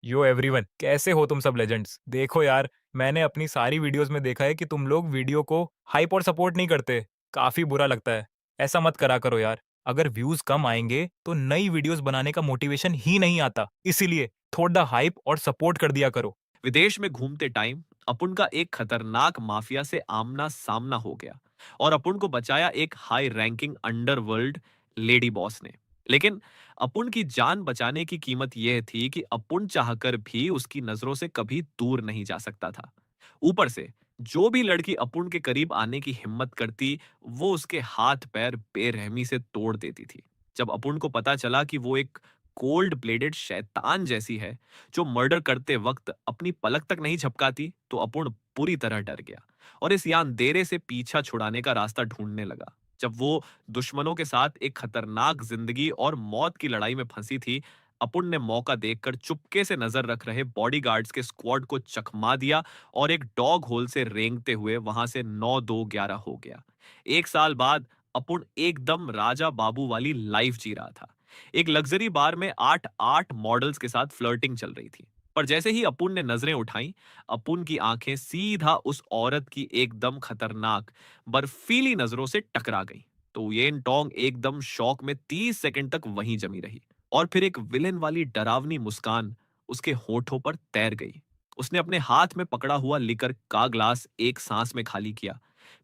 यो everyone, कैसे हो तुम सब लेजेंड्स? देखो यार, मैंने अपनी सारी वीडियोस में देखा है कि तुम लोग वीडियो को हाइप और सपोर्ट नहीं करते। काफी बुरा लगता है। ऐसा मत करा करो यार। अगर व्यूज कम आएंगे तो नई वीडियोस बनाने का मोटिवेशन ही नहीं आता। इसीलिए थोड़ा हाइप और सपोर्ट कर दिया करो। विदेश में घूमते टाइम अपुन का एक खतरनाक माफिया से आमना सामना हो गया और अपुन को बचाया एक high ranking underworld lady boss ने। लेकिन अपुन की जान बचाने की कीमत यह थी कि अपुन चाहकर भी उसकी नजरों से कभी दूर नहीं जा सकता था। ऊपर से जो भी लड़की अपुन के करीब आने की हिम्मत करती, वो उसके हाथ पैर बेरहमी से तोड़ देती थी। जब अपुन को पता चला कि वो एक कोल्ड ब्लेडेड शैतान जैसी है जो मर्डर करते वक्त अपनी पलक तक नहीं झपकाती, तो अपूर्ण पूरी तरह डर गया और इस यानदेरे से पीछा छुड़ाने का रास्ता ढूंढने लगा। जब वो दुश्मनों के साथ एक खतरनाक जिंदगी और मौत की लड़ाई में फंसी थी, अपुन ने मौका देखकर चुपके से नजर रख रहे बॉडीगार्ड्स के स्क्वाड को चकमा दिया और एक डॉग होल से रेंगते हुए वहां से 9-2-11 हो गया। एक साल बाद अपुन एकदम राजा बाबू वाली लाइफ जी रहा था। एक लग्जरी बार में 8-8 मॉडल्स के साथ फ्लर्टिंग चल रही थी। पर जैसे ही अपुन ने नजरें उठाई, अपुन की आंखें सीधा उस औरत की एकदम खतरनाक, बर्फीली नजरों से टकरा गईं। तो येन टोंग एकदम शौक में 30 सेकंड तक वहीं जमी रही और फिर एक विलेन वाली डरावनी मुस्कान उसके होठों पर तैर गई। उसने अपने हाथ में पकड़ा हुआ लिकर का ग्लास एक सांस में खाली किया,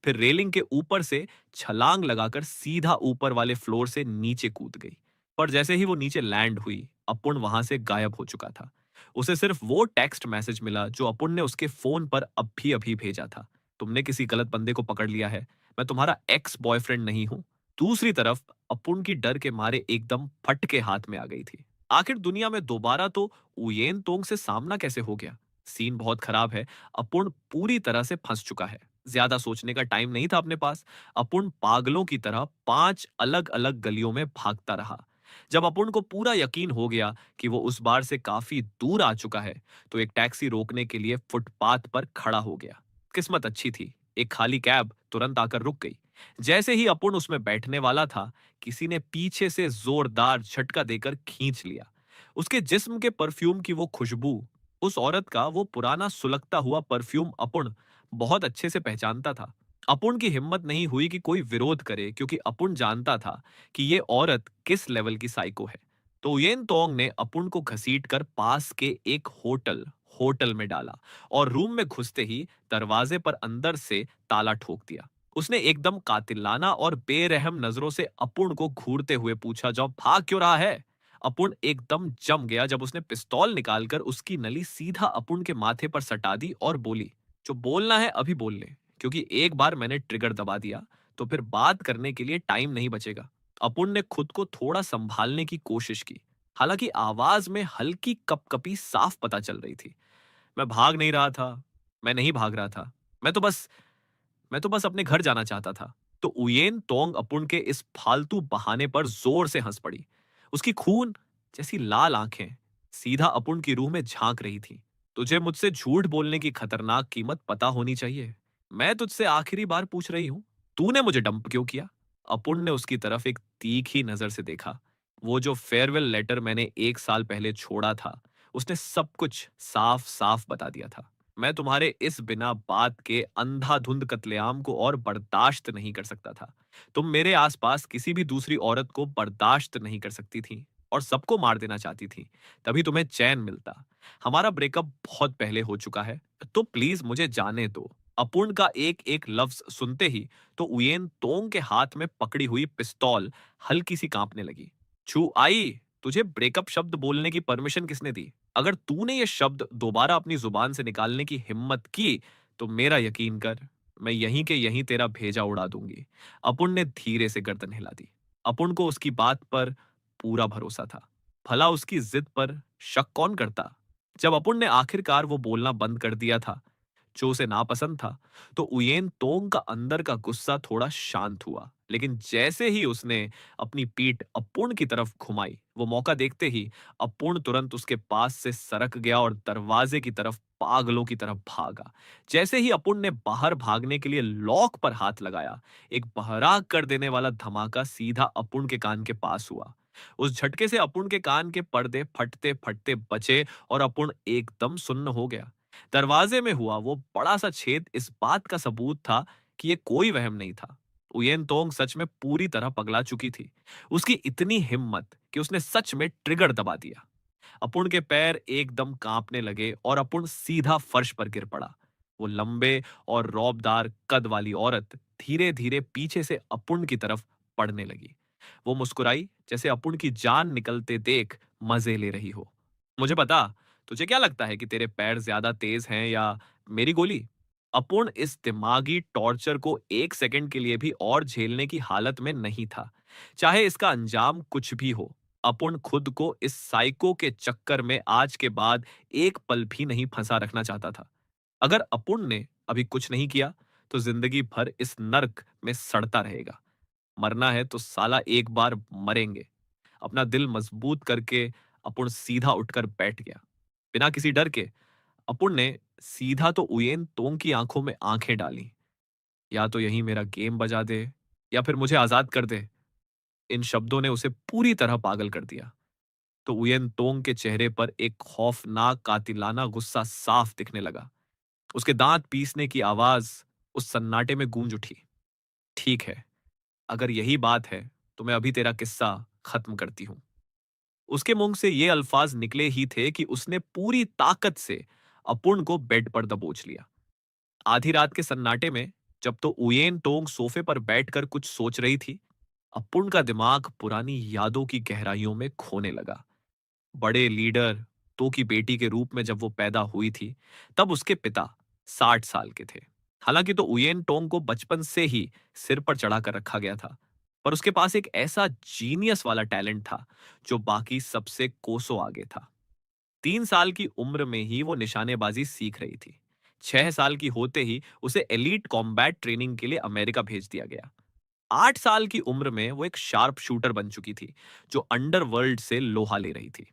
फिर रेलिंग के ऊपर से छलांग लगाकर सीधा ऊपर वाले फ्लोर से नीचे कूद गई। पर जैसे ही वो नीचे लैंड हुई, अपुन वहां से गायब हो चुका था। उसे सिर्फ वो टेक्स्ट मैसेज मिला जो अपुन ने उसके फोन पर अभी अभी भेजा था। तुमने किसी गलत बंदे को पकड़ लिया है। मैं तुम्हारा एक्स बॉयफ्रेंड नहीं हूं। दूसरी तरफ अपुन की डर के मारे एकदम फटके हाथ में आ गई थी। आखिर दुनिया में दोबारा तो उयेन तोंग से सामना कैसे हो गया? सीन बहुत खराब है। अपुन पूरी तरह से फंस चुका है। ज्यादा सोचने का टाइम नहीं था अपने पास। अपुन पागलों की तरह 5 अलग अलग गलियों में भागता रहा। जब अपुन को पूरा यकीन हो गया कि वो उस बार से काफी दूर आ चुका है, तो एक टैक्सी रोकने के लिए फुटपाथ पर खड़ा हो गया। किस्मत अच्छी थी, एक खाली कैब तुरंत आकर रुक गई। जैसे ही अपुन उसमें बैठने वाला था, किसी ने पीछे से जोरदार झटका देकर खींच लिया। उसके जिस्म के परफ्यूम की वो खुशबू, उस औरत का वो पुराना सुलगता हुआ परफ्यूम अपुन बहुत अच्छे से पहचानता था। अपुन की हिम्मत नहीं हुई कि कोई विरोध करे, क्योंकि अपुन जानता था कि ये औरत किस लेवल की साइको है। तो येन तोंग ने अपुन को घसीटकर पास के एक होटल होटल में डाला और रूम में घुसते ही दरवाजे पर अंदर से ताला ठोक दिया। उसने एकदम कातिलाना और बेरहम नजरों से अपुन को घूरते हुए पूछा, जाओ भाग क्यों रहा है? अपुन एकदम जम गया जब उसने पिस्तौल निकालकर उसकी नली सीधा अपुन के माथे पर सटा दी और बोली, जो बोलना है अभी बोल ले, क्योंकि एक बार मैंने ट्रिगर दबा दिया तो फिर बात करने के लिए टाइम नहीं बचेगा। अपुन ने खुद को थोड़ा संभालने की कोशिश की, हालांकि आवाज में हल्की कपकपी साफ पता चल रही थी। मैं भाग नहीं रहा था। मैं नहीं भाग रहा था। मैं तो बस मैं तो बस अपने घर जाना चाहता था। तो उयेन तोंग अपुन के इस फालतू बहाने पर जोर से हंस पड़ी। उसकी खून जैसी लाल आंखें सीधा अपुन की रूह में झांक रही थी। तुझे मुझसे झूठ बोलने की खतरनाक कीमत पता होनी चाहिए। मैं तुझसे आखिरी बार पूछ रही हूं, तूने मुझे डंप क्यों किया? अपुन ने उसकी तरफ एक तीखी नजर से देखा। वो जो फेयरवेल लेटर मैंने एक साल पहले छोड़ा था, उसने सब कुछ साफ साफ बता दिया था। मैं तुम्हारे इस बिना बात के अंधाधुंध कत्लेआम को और बर्दाश्त नहीं कर सकता था। तुम मेरे आसपास किसी भी दूसरी औरत को बर्दाश्त नहीं कर सकती थी और सबको मार देना चाहती थी। तभी तुम्हें चैन मिलता। हमारा ब्रेकअप बहुत पहले हो चुका है, तो प्लीज मुझे जाने दो। अपूर्ण का एक एक लफ्ज सुनते ही तो उयेन तोंग के हाथ में पकड़ी हुई पिस्तौल हल्की सी कांपने लगी। छू आई, तुझे ब्रेकअप शब्द बोलने की परमिशन किसने दी? अगर तूने ये शब्द दोबारा अपनी जुबान से निकालने की हिम्मत की, तो मेरा यकीन कर, मैं यहीं के यहीं तेरा भेजा उड़ा दूंगी। अपुन ने धीरे से गर्दन हिला दी। अपुन को उसकी बात पर पूरा भरोसा था। भला उसकी जिद पर शक कौन करता? जब अपुन ने आखिरकार वो बोलना बंद कर दिया था, जो उसे नापसंद था, तो उयेन तोंग का अंदर का गुस्सा थोड़ा शांत हुआ। लेकिन जैसे ही उसने अपनी पीठ अपूर्ण की तरफ घुमाई, वो मौका देखते ही अपूर्ण तुरंत उसके पास से सरक गया और दरवाजे की तरफ पागलों की तरफ भागा। जैसे ही अपूर्ण ने बाहर भागने के लिए लॉक पर हाथ लगाया, एक बहराग कर देने वाला धमाका सीधा अपूर्ण के कान के पास हुआ। उस झटके से अपुन के कान के पर्दे फटते फटते बचे और अपुन एकदम सुन्न हो गया। दरवाजे में हुआ वो बड़ा सा छेद इस बात का सबूत था कि ये कोई वहम नहीं था। उयेन तोंग सच में पूरी तरह पगला चुकी थी। उसकी इतनी हिम्मत कि उसने सच में ट्रिगर दबा दिया। अपुन के पैर एकदम कांपने लगे और अपुन सीधा फर्श पर गिर पड़ा। वो लंबे और रौबदार कद वाली औरत धीरे धीरे पीछे से अपुन की तरफ पड़ने लगी। वो मुस्कुराई जैसे अपुन की जान निकलते देख मजे ले रही हो। मुझे पता, तुझे क्या लगता है कि तेरे पैर ज्यादा तेज हैं या मेरी गोली? अपुन इस दिमागी टॉर्चर को एक सेकंड के लिए भी और झेलने की हालत में नहीं था, चाहे इसका अंजाम कुछ भी हो। अपुन खुद को इस साइको के चक्कर में आज के बाद एक पल भी नहीं फंसा रखना चाहता था। अगर अपुन ने अभी कुछ नहीं किया तो जिंदगी भर इस नर्क में सड़ता रहेगा। मरना है तो साला एक बार मरेंगे। अपना दिल मजबूत करके अपुन सीधा उठकर बैठ गया। बिना किसी डर के अपुन ने सीधा तो उयेन तोंग की आंखों में आंखें डाली। या तो यही मेरा गेम बजा दे या फिर मुझे आजाद कर दे। इन शब्दों ने उसे पूरी तरह पागल कर दिया। तो उयेन तोंग के चेहरे पर एक खौफनाक कातिलाना गुस्सा साफ दिखने लगा। उसके दांत पीसने की आवाज उस सन्नाटे में गूंज उठी। ठीक है, अगर यही बात है तो मैं अभी तेरा किस्सा खत्म करती हूं। उसके मुंह से ये अल्फाज निकले ही थे कि उसने पूरी ताकत से अपुन को बेड पर दबोच लिया। आधी रात के सन्नाटे में जब तो उयेन टोंग सोफे पर बैठकर कुछ सोच रही थी, अपुन का दिमाग पुरानी यादों की गहराइयों में खोने लगा। बड़े लीडर तो की बेटी के रूप में जब वो पैदा हुई थी, तब उसके पिता 60 साल के थे। हालांकि तो उयेन टोंग को बचपन से ही सिर पर चढ़ा कर रखा गया था, पर उसके पास एक ऐसा जीनियस वाला टैलेंट था जो बाकी सबसे कोसों आगे था। 3 साल की उम्र में ही वो निशानेबाजी सीख रही थी। 6 साल की होते ही उसे एलीट कॉम्बैट ट्रेनिंग के लिए अमेरिका भेज दिया गया। 8 साल की उम्र में वो एक शार्प शूटर बन चुकी थी जो अंडरवर्ल्ड से लोहा ले रही थी।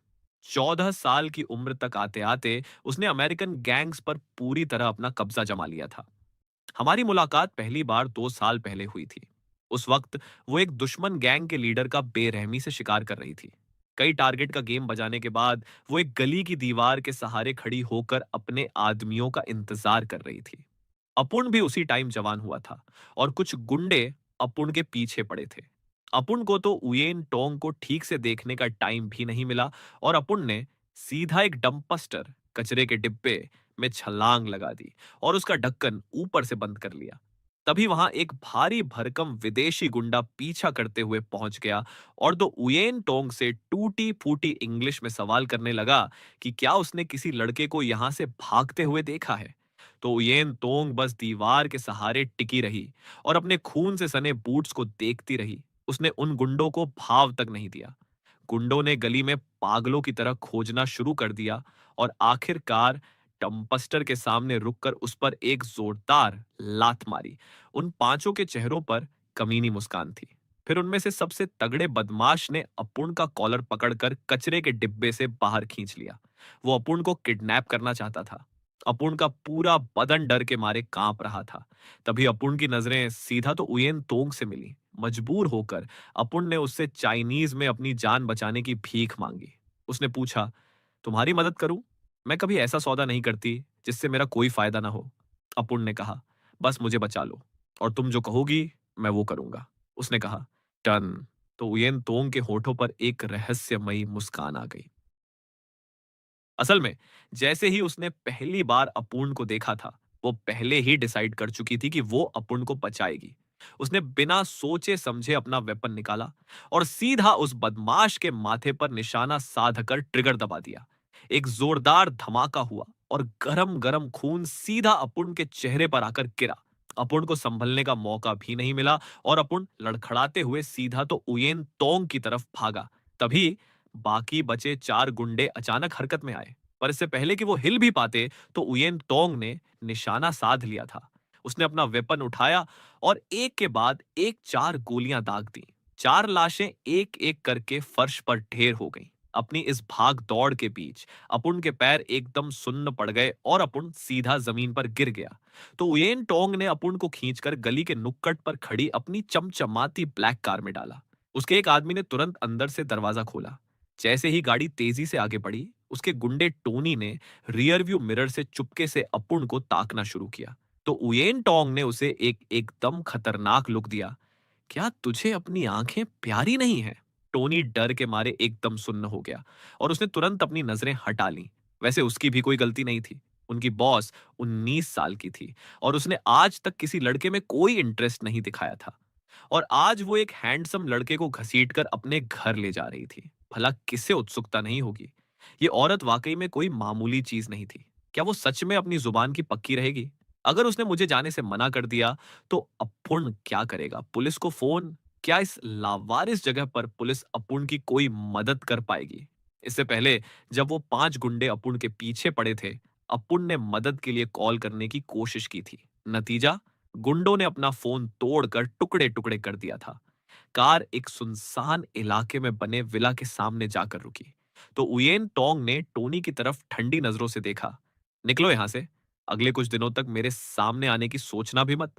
14 साल की उम्र तक आते आते उसने अमेरिकन गैंग्स पर पूरी तरह अपना कब्जा जमा लिया था। हमारी मुलाकात पहली बार 2 साल पहले हुई थी। उस वक्त वो एक दुश्मन गैंग के लीडर का बेरहमी से शिकार कर रही थी। कई टारगेट का गेम बजाने के बाद वो एक गली की दीवार के सहारे खड़ी होकर अपने आदमियों का इंतजार कर रही थी। अपुन भी उसी टाइम जवान हुआ था और कुछ गुंडे अपुन के पीछे पड़े थे। अपुन को तो उयेन टोंग को ठीक से देखने का टाइम भी नहीं मिला और अपुन ने सीधा एक डंपस्टर कचरे के डिब्बे में छलांग लगा दी और उसका ढक्कन ऊपर से बंद कर लिया। तभी वहां एक भारी भरकम विदेशी गुंडा पीछा करते हुए पहुंच गया और तो उयेन टोंग से टूटी फूटी इंग्लिश में सवाल करने लगा कि क्या उसने किसी लड़के को यहां से भागते हुए देखा है। तो उयेन तोंग बस दीवार के सहारे टिकी रही और अपने खून से सने बूट्स को देखती रही। उसने उन गुंडों को भाव तक नहीं दिया। गुंडों ने गली में पागलों की तरह खोजना शुरू कर दिया और आखिरकार डंपस्टर के सामने रुककर उस पर एक जोरदार लात मारी। उन पांचों के चेहरों पर कमीनी मुस्कान थी। फिर उनमें से सबसे तगड़े बदमाश ने अपूर्ण का कॉलर पकड़कर कचरे के डिब्बे से बाहर खींच लिया। वो अपूर्ण को किडनैप करना चाहता था। अपूर्ण का पूरा बदन डर के मारे कांप रहा था। तभी अपूर्ण की नजरें सीधा तो उयेन तोंग से मिली। मजबूर होकर अपूर्ण ने उससे चाइनीज में अपनी जान बचाने की भीख मांगी। उसने पूछा, तुम्हारी मदद करूं? मैं कभी ऐसा सौदा नहीं करती जिससे मेरा कोई फायदा ना हो। अपूर्ण ने कहा, बस मुझे बचा लो और तुम जो कहोगी मैं वो करूंगा। उसने कहा, डन। तो उयेन तोंग के होठों पर एक रहस्यमयी मुस्कान आ गई। असल में जैसे ही उसने पहली बार अपूर्ण को देखा था, वो पहले ही डिसाइड कर चुकी थी कि वो अपूर्ण को बचाएगी। उसने बिना सोचे समझे अपना वेपन निकाला और सीधा उस बदमाश के माथे पर निशाना साधकर ट्रिगर दबा दिया। एक जोरदार धमाका हुआ और गरम गरम खून सीधा अपूर्ण के चेहरे पर आकर गिरा। अपूर्ण को संभलने का मौका भी नहीं मिला और अपूर्ण लड़खड़ाते हुए सीधा तो उयेन तोंग की तरफ भागा। तभी बाकी बचे 4 गुंडे अचानक हरकत में आए, पर इससे पहले कि वो हिल भी पाते तो उयेन तोंग ने निशाना साध लिया था। उसने अपना वेपन उठाया और एक के बाद एक 4 गोलियां दाग दी। 4 लाशें एक एक करके फर्श पर ढेर हो गईं। अपनी इस भाग दौड़ के बीच अपुन के पैर एकदम सुन्न पड़ गए और अपुन सीधा जमीन पर गिर गया। तो उयेन टोंग ने अपुन को खींचकर गली के नुक्कड़ पर खड़ी अपनी चमचमाती ब्लैक कार में डाला। उसके एक आदमी ने तुरंत अंदर से दरवाजा खोला। जैसे ही गाड़ी तेजी से आगे बढ़ी, उसके गुंडे टोनी ने रियर व्यू मिरर से चुपके से अपुन को ताकना शुरू किया। तो उयेन टोंग ने उसे एक एकदम खतरनाक लुक दिया। क्या तुझे अपनी आंखें प्यारी नहीं है? टोनी डर के मारे एकदम सुन्न हो गया और उसने तुरंत अपनी नजरें हटा ली। वैसे उसकी भी कोई गलती नहीं थी। उनकी बॉस 19 साल की थी और उसने आज तक किसी लड़के में कोई इंटरेस्ट नहीं दिखाया था। और आज वो एक हैंडसम लड़के को घसीटकर अपने घर ले जा रही थी। भला किसे उत्सुकता नहीं होगी? ये औरत वाकई में कोई मामूली चीज नहीं थी। क्या वो सच में अपनी जुबान की पक्की रहेगी? अगर उसने मुझे जाने से मना कर दिया तो अपुन क्या करेगा? पुलिस को फोन? क्या इस लावारिस जगह पर पुलिस अपुन की कोई मदद कर पाएगी? इससे पहले जब वो 5 गुंडे अपुन के पीछे पड़े थे, अपुन ने मदद के लिए कॉल करने की कोशिश की थी। नतीजा, गुंडों ने अपना फोन तोड़कर टुकड़े टुकड़े कर दिया था। कार एक सुनसान इलाके में बने विला के सामने जाकर रुकी। तो उयेन टोंग ने टोनी की तरफ ठंडी नजरों से देखा। निकलो यहां से। अगले कुछ दिनों तक मेरे सामने आने की सोचना भी मत।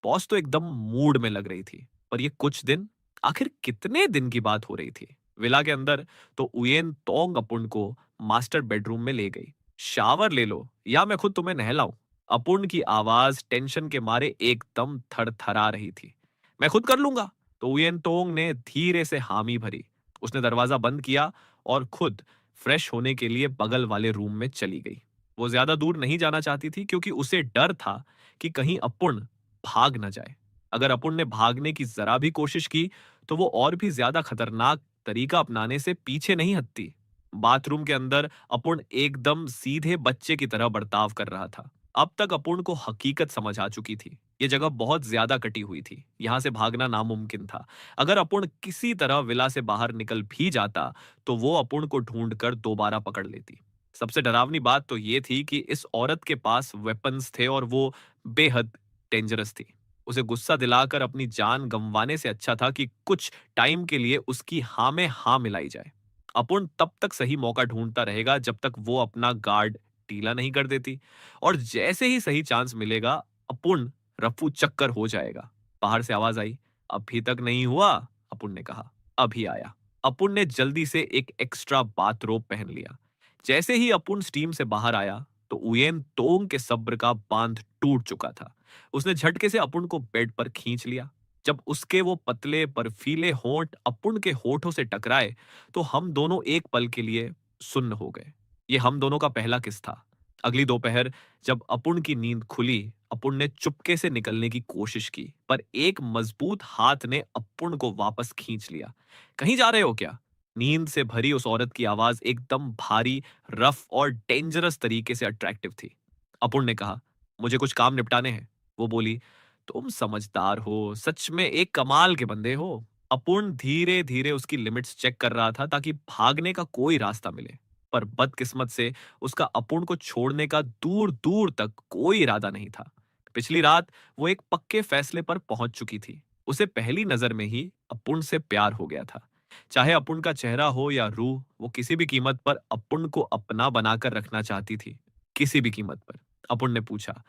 बॉस तो एकदम मूड में लग रही थी। पर ये कुछ दिन, आखिर कितने दिन की बात हो रही थी? विला के अंदर तो उयेन टोंग अपुन को मास्टर बेडरूम में ले गई। शावर ले लो या मैं खुद तुम्हें नहलाऊं। अपुन की आवाज टेंशन के मारे एकदम थरथरा रही थी। मैं खुद कर लूंगा। तो उयेन तोंग ने धीरे से हामी भरी। उसने दरवाजा बंद किया और खुद फ्रेश होने के लिए बगल वाले रूम में चली गई। वो ज्यादा दूर नहीं जाना चाहती थी क्योंकि उसे डर था कि कहीं अपुन भाग न जाए। अगर अपुन ने भागने की जरा भी कोशिश की तो वो और भी ज्यादा खतरनाक तरीका अपनाने से पीछे नहीं हटती। बाथरूम के अंदर अपुन एकदम सीधे बच्चे की तरह बर्ताव कर रहा था। अब तक अपुन को हकीकत समझ आ चुकी थी। ये जगह बहुत ज्यादा कटी हुई थी। यहां से भागना नामुमकिन था। अगर अपुन किसी तरह विला से बाहर निकल भी जाता तो वो अपुन को ढूंढकर दोबारा पकड़ लेती। सबसे डरावनी बात तो ये थी कि इस औरत के पास वेपन्स थे और वो बेहद डेंजरस थी। उसे गुस्सा दिलाकर अपनी जान गंवाने से अच्छा था कि कुछ टाइम के लिए उसकी हाँ में हाँ मिलाई जाए। अपुन तब तक सही मौका ढूंढता रहेगा जब तक वो अपना गार्ड ढीला नहीं कर देती। और जैसे ही सही चांस मिलेगा, अपुन रफू चक्कर हो जाएगा। बाहर से आवाज आई। अभी तक नहीं हुआ? अपुन ने कहा। अभी आया। अपुन ने जल्दी से एक एक्स्ट्रा बाथरोब पहन लिया। जैसे ही अपुन स्टीम से बाहर आया तो उयेन तोंग के सब्र का बांध टूट चुका था। उसने झटके से अपुन को बेड पर खींच लिया। जब उसके वो पतले बर्फीले होंठ अपुन के होठों से टकराए तो हम दोनों एक पल के लिए सुन्न हो गए। ये हम दोनों का पहला किस था। अगली दोपहर जब अपुन की नींद खुली, अपुन ने चुपके से निकलने की कोशिश की, पर एक मजबूत हाथ ने अपुन को वापस खींच लिया। कहीं जा रहे हो क्या? नींद से भरी उस औरत की आवाज एकदम भारी, रफ और डेंजरस तरीके से अट्रैक्टिव थी। अपुन ने कहा, मुझे कुछ काम निपटाने हैं। वो बोली, तुम समझदार हो, सच में एक कमाल के बंदे हो। अपुन धीरे धीरे उसकी लिमिट्स चेक कर रहा था ताकि भागने का कोई रास्ता मिले। पर बदकिस्मत से उसका अपुन को छोड़ने का दूर दूर तक कोई इरादा नहीं था। पिछली रात वो एक पक्के फैसले पर पहुंच चुकी थी। उसे पहली नजर में ही अपुन से प्यार हो गया था। चाहे अपुन का चेहरा हो या रूह, वो किसी भी कीमत पर अपुन को अपना बनाकर रखना चाहती थी। किसी भी कीमत पर। अपुन ने पूछा,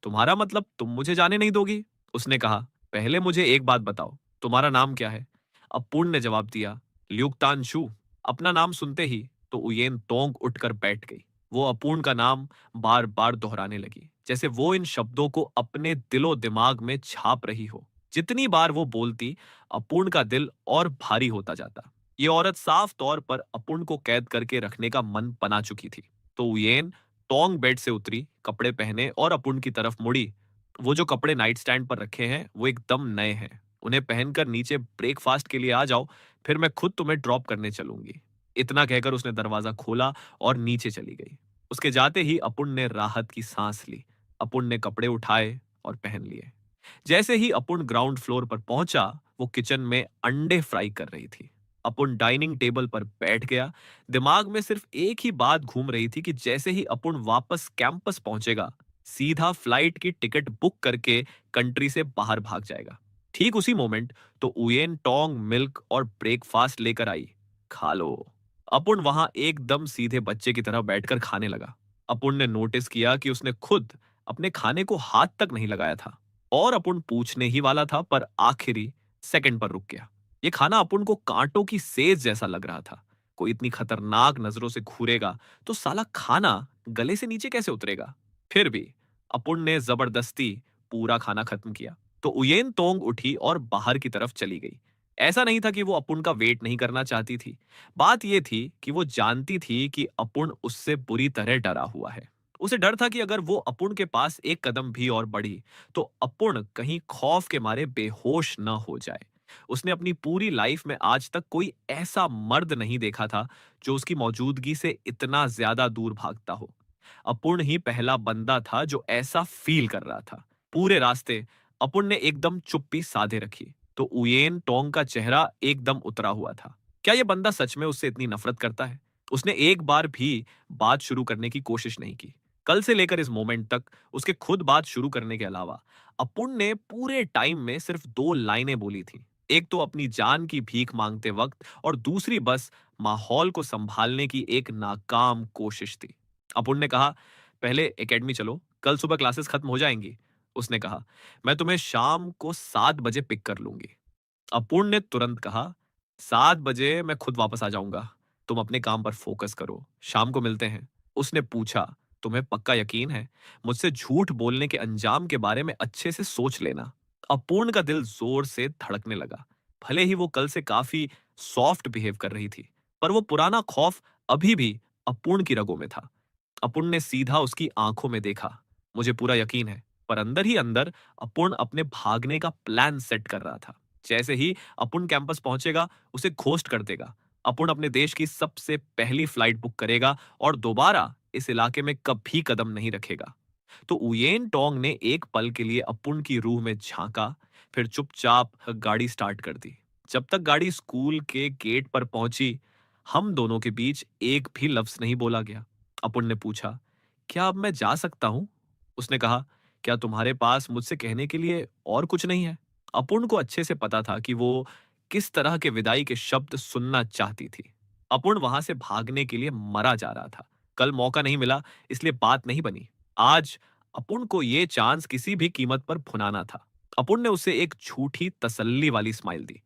तुम्हारा मतलब तुम मुझे जाने नहीं दोगी? उसने कहा, पहले मुझे एक बात बताओ, तुम्हारा नाम क्या है? अपुन ने जवाब दिया, ल्यूकतान शू। अपना नाम सुनते ही तो उयेन तोंग उठकर बैठ गई। वो अपूर्ण का नाम बार बार दोहराने लगी, जैसे वो इन शब्दों को अपने दिलो दिमाग में छाप रही हो। जितनी बार वो बोलती, अपूर्ण का दिल और भारी होता जाता। ये औरत साफ तौर पर अपूर्ण को कैद करके रखने का मन बना चुकी थी। तो उयेन टोंग बेड से उतरी, कपड़े पहने और अपूर्ण की तरफ मुड़ी। वो जो कपड़े नाइट स्टैंड पर रखे हैं वो एकदम नए हैं। उन्हें पहनकर नीचे ब्रेकफास्ट के लिए आ जाओ, फिर मैं खुद तुम्हें ड्रॉप करने चलूंगी। इतना कहकर उसने दरवाजा खोला और नीचे चली गई। उसके जाते ही अपुन ने राहत की सांस ली। अपुन ने कपड़े उठाए और पहन लिए। जैसे ही अपुन ग्राउंड फ्लोर पर पहुंचा, वो किचन में अंडे फ्राई कर रही थी। अपुन डाइनिंग टेबल पर बैठ गया। दिमाग में सिर्फ एक ही बात घूम रही थी कि जैसे ही अपुन वापस कैंपस पहुंचेगा, सीधा फ्लाइट की टिकट बुक करके कंट्री से बाहर भाग जाएगा। ठीक उसी मोमेंट तो उयेन टोंग मिल्क और ब्रेकफास्ट लेकर आई। खा लो। अपुन वहां एकदम सीधे बच्चे की तरह बैठकर खाने लगा। अपुन ने नोटिस किया कि उसने खुद अपने खाने को हाथ तक नहीं लगाया था। और अपुन पूछने ही वाला था पर आखिरी सेकंड पर रुक गया। ये खाना अपुन को कांटों की सेज जैसा लग रहा था। कोई इतनी खतरनाक नजरों से घूरेगा तो साला खाना गले से नीचे कैसे उतरेगा? फिर भी अपुन ने जबरदस्ती पूरा खाना खत्म किया। तो उयेन तोंग उठी और बाहर की तरफ चली गई। ऐसा नहीं था कि वो अपुन का वेट नहीं करना चाहती थी। बात यह थी कि वो जानती थी कि अपुन उससे बुरी तरह डरा हुआ है। उसे डर था कि अगर वो अपुन के पास एक कदम भी और बढ़ी तो अपुन कहीं खौफ के मारे बेहोश न हो जाए। उसने अपनी पूरी लाइफ में आज तक कोई ऐसा मर्द नहीं देखा था जो उसकी मौजूदगी से इतना ज्यादा दूर भागता हो। अपुन ही पहला बंदा था जो ऐसा फील कर रहा था। पूरे रास्ते अपुन ने एकदम चुप्पी साधे रखी तो उयेन टोंग का चेहरा एकदम उतरा हुआ था। क्या यह बंदा सच में उससे इतनी नफरत करता है? उसने एक बार भी बात शुरू करने की कोशिश नहीं की। कल से लेकर इस मोमेंट तक उसके खुद बात शुरू करने के अलावा अपुन ने पूरे टाइम में सिर्फ 2 लाइनें बोली थी। एक तो अपनी जान की भीख मांगते वक्त और दूसरी बस माहौल को संभालने की एक नाकाम कोशिश थी। अपुन ने कहा, पहले एकेडमी चलो, कल सुबह क्लासेस खत्म हो जाएंगी। उसने कहा, मैं तुम्हें शाम को 7 बजे पिक कर लूंगी। अपूर्ण ने तुरंत कहा, 7 बजे मैं खुद वापस आ जाऊंगा। तुम अपने काम पर फोकस करो, शाम को मिलते हैं। उसने पूछा, तुम्हें पक्का यकीन है? मुझसे झूठ बोलने के अंजाम के बारे में अच्छे से सोच लेना। अपूर्ण का दिल जोर से धड़कने लगा। भले ही वो कल से काफी सॉफ्ट बिहेव कर रही थी, पर वो पुराना खौफ अभी भी अपूर्ण की रगों में था। अपूर्ण ने सीधा उसकी आंखों में देखा। मुझे पूरा यकीन है, पर अंदर ही अंदर अपूर्ण अपने भागने का प्लान सेट कर रहा था। जैसे ही अपुन कैंपस पहुंचेगा, उसे घोस्ट कर देगा। अपुन अपने देश की सबसे पहली फ्लाइट बुक करेगा और दोबारा इस इलाके में कभी कदम नहीं रखेगा। तो उयेन टोंग ने एक पल के लिए अपुन की रूह में झांका, फिर चुपचाप गाड़ी स्टार्ट कर दी। जब तक गाड़ी स्कूल के गेट पर पहुंची, हम दोनों के बीच एक भी लफ्ज नहीं बोला गया। अपुन ने पूछा, क्या अब मैं जा सकता हूं? उसने कहा, क्या तुम्हारे पास मुझसे कहने के लिए और कुछ नहीं है? अपूर्ण को अच्छे से पता था कि वो किस तरह के विदाई के शब्द सुनना चाहती थी। अपूर्ण वहां से भागने के लिए मरा जा रहा था। कल मौका नहीं मिला, इसलिए बात नहीं बनी। आज अपूर्ण को यह चांस किसी भी कीमत पर भुनाना था। अपूर्ण ने उसे एक झूठी तसल्ली वाली स्माइल दी।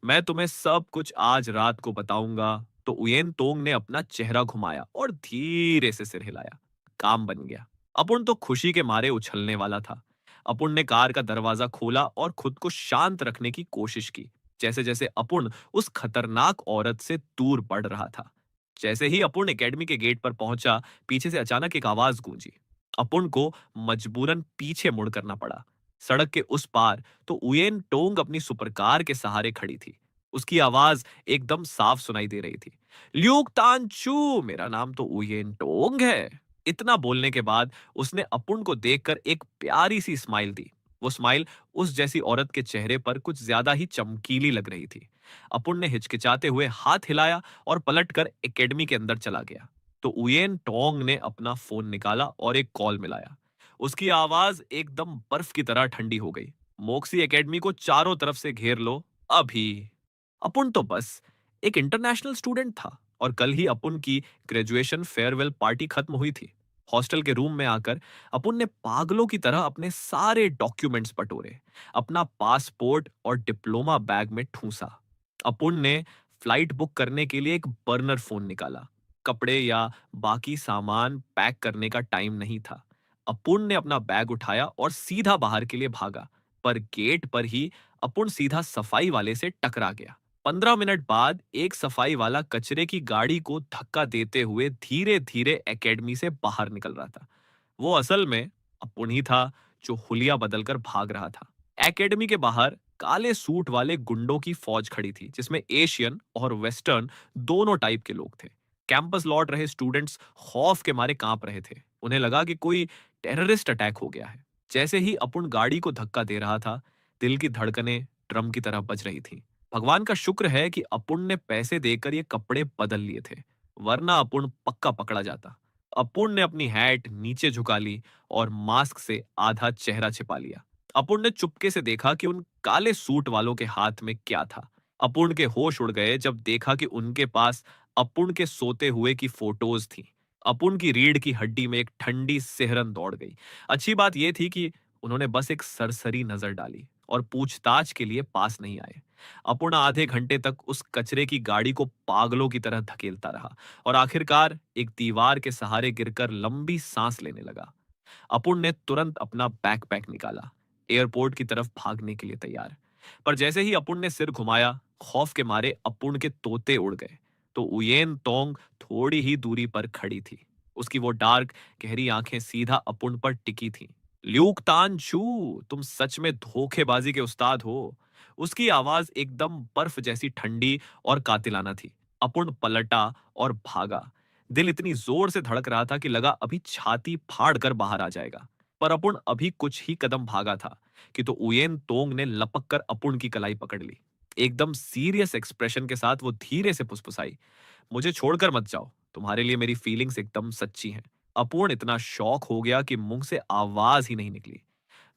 मैं तुम्हें सब कुछ आज रात को बताऊंगा। तो उयेन तोंग ने अपना चेहरा घुमाया और धीरे से सिर हिलाया। काम बन गया। अपुन तो खुशी के मारे उछलने वाला था। अपुन ने कार का दरवाजा खोला और खुद को शांत रखने की कोशिश की। जैसे जैसे अपुन उस खतरनाक औरत से दूर बढ़ रहा था। जैसे ही अपुन एकेडमी के गेट पर पहुंचा, पीछे से अचानक एक आवाज गूंजी। अपुन को मजबूरन पीछे मुड़ करना पड़ा। सड़क के उस पार तो उयेन टोंग अपनी सुपरकार के सहारे खड़ी थी। उसकी आवाज एकदम साफ सुनाई दे रही थी। ल्यूक तानचू, मेरा नाम तो उयेन टोंग है। इतना बोलने के बाद उसने अपुन को देखकर एक प्यारी सी स्माइल दी। वो स्माइल उस जैसी औरत के चेहरे पर कुछ ज्यादा ही चमकीली लग रही थी। अपुन ने हिचकिचाते हुए हाथ हिलाया और पलटकर एकेडमी के अंदर चला गया। तो उयेन टोंग ने अपना फोन निकाला और एक कॉल मिलाया। उसकी आवाज एकदम बर्फ की तरह ठंडी हो गई। मोक्सी एकेडमी को चारों तरफ से घेर लो, अभी। अपुन तो बस एक इंटरनेशनल स्टूडेंट था और कल ही अपुन की ग्रेजुएशन फेयरवेल पार्टी खत्म हुई थी। हॉस्टल के रूम में आकर अपुन ने पागलों की तरह अपने सारे डॉक्यूमेंट्स बटोरे, अपना पासपोर्ट और डिप्लोमा बैग में ठूंसा। अपुन ने फ्लाइट बुक करने के लिए एक बर्नर फोन निकाला। कपड़े या बाकी सामान पैक करने का टाइम नहीं था। अपुन ने अपना बैग उठाया और सीधा बाहर के लिए भागा, पर गेट पर ही अपुन सीधा सफाई वाले से टकरा गया। 15 मिनट बाद एक सफाई वाला कचरे की गाड़ी को धक्का देते हुए धीरे धीरे एकेडमी से बाहर निकल रहा था। वो असल में अपुन ही था जो हुलिया बदलकर भाग रहा था। एकेडमी के बाहर काले सूट वाले गुंडों की फौज खड़ी थी, जिसमें एशियन और वेस्टर्न दोनों टाइप के लोग थे। कैंपस लौट रहे स्टूडेंट्स खौफ के मारे कांप रहे थे। उन्हें लगा कि कोई टेररिस्ट अटैक हो गया है। जैसे ही अपुन गाड़ी को धक्का दे रहा था, दिल की धड़कनें ड्रम की तरह बज रही थी। भगवान का शुक्र है कि अपुन ने पैसे देकर ये कपड़े बदल लिए थे, वरना अपुन पक्का पकड़ा जाता। अपुन ने अपनी हैट नीचे झुका ली और मास्क से आधा चेहरा छिपा लिया। अपुन ने चुपके से देखा कि उन काले सूट वालों के हाथ में क्या था। अपुन के होश उड़ गए जब देखा कि उनके पास अपुन के सोते हुए की फोटोज थी। अपुन की रीढ़ की हड्डी में एक ठंडी सिहरन दौड़ गई। अच्छी बात यह थी कि उन्होंने बस एक सरसरी नजर डाली और पूछताछ के लिए पास नहीं आए। अपूर्ण आधे घंटे तक उस कचरे की गाड़ी को पागलों की तरह धकेलता रहा और आखिरकार एक दीवार के सहारे गिरकर लंबी सांस लेने लगा। अपूर्ण ने तुरंत अपना बैकपैक निकाला, एयरपोर्ट की तरफ भागने के लिए तैयार। पर जैसे ही अपूर्ण ने सिर घुमाया, खौफ के मारे अपूर्ण के तोते उड़ गए। तो उयेन तोंग थोड़ी ही दूरी पर खड़ी थी। उसकी वो डार्क गहरी आंखें सीधा अपूर्ण पर टिकी थीं। ल्यूक तान छू, तुम सच में धोखेबाजी के उस्ताद हो। उसकी आवाज एकदम बर्फ जैसी ठंडी और कातिलाना थी। अपूर्ण पलटा और भागा। दिल इतनी जोर से धड़क रहा था कि लगा अभी छाती फाड़ कर बाहर आ जाएगा। पर अपूर्ण अभी कुछ ही कदम भागा था कि तो उयेन तोंग ने लपक कर अपूर्ण की कलाई पकड़ ली। एकदम सीरियस एक्सप्रेशन के साथ वो धीरे से फुसफुसाई, मुझे छोड़कर मत जाओ, तुम्हारे लिए मेरी फीलिंग्स एकदम सच्ची हैं। अपूर्ण इतना शॉक हो गया कि मुंह से आवाज ही नहीं निकली।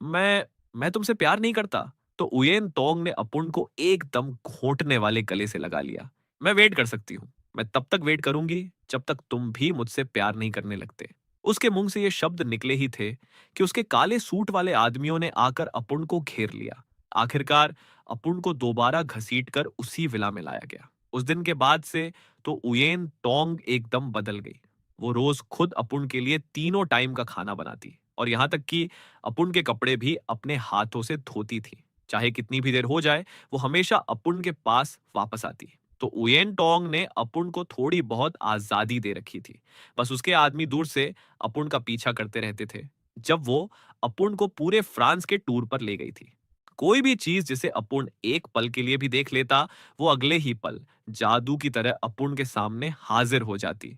मैं तुमसे प्यार नहीं करता। तो उयेन तोंग ने अपुन को एकदम घोंटने वाले गले से लगा लिया। मैं वेट कर सकती हूँ। मैं तब तक वेट करूंगी जब तक तुम भी मुझसे प्यार नहीं करने लगते। उसके मुंह से ये शब्द निकले ही थे कि उसके काले सूट वाले आदमियों ने आकर अपुन को घेर लिया। आखिरकार अपुन को दोबारा घसीटकर उसी विला में लाया गया। उस दिन के बाद से तो उयेन टोंग एकदम बदल गई। वो रोज खुद अपुन के लिए तीनों टाइम का खाना बनाती और यहाँ तक कि अपुन के कपड़े भी अपने हाथों से धोती थी। चाहे कितनी भी देर हो जाए, वो हमेशा अपुन के पास वापस आती। तो उयेन टोंग ने अपुन को थोड़ी बहुत आजादी दे रखी थी। बस उसके आदमी दूर से अपुन का पीछा करते रहते थे जब वो अपुन को पूरे फ्रांस के टूर पर ले गई थी। कोई भी चीज जिसे अपुन एक पल के लिए भी देख लेता, वो अगले ही पल जादू की तरह अपुन के सामने हाजिर हो जाती।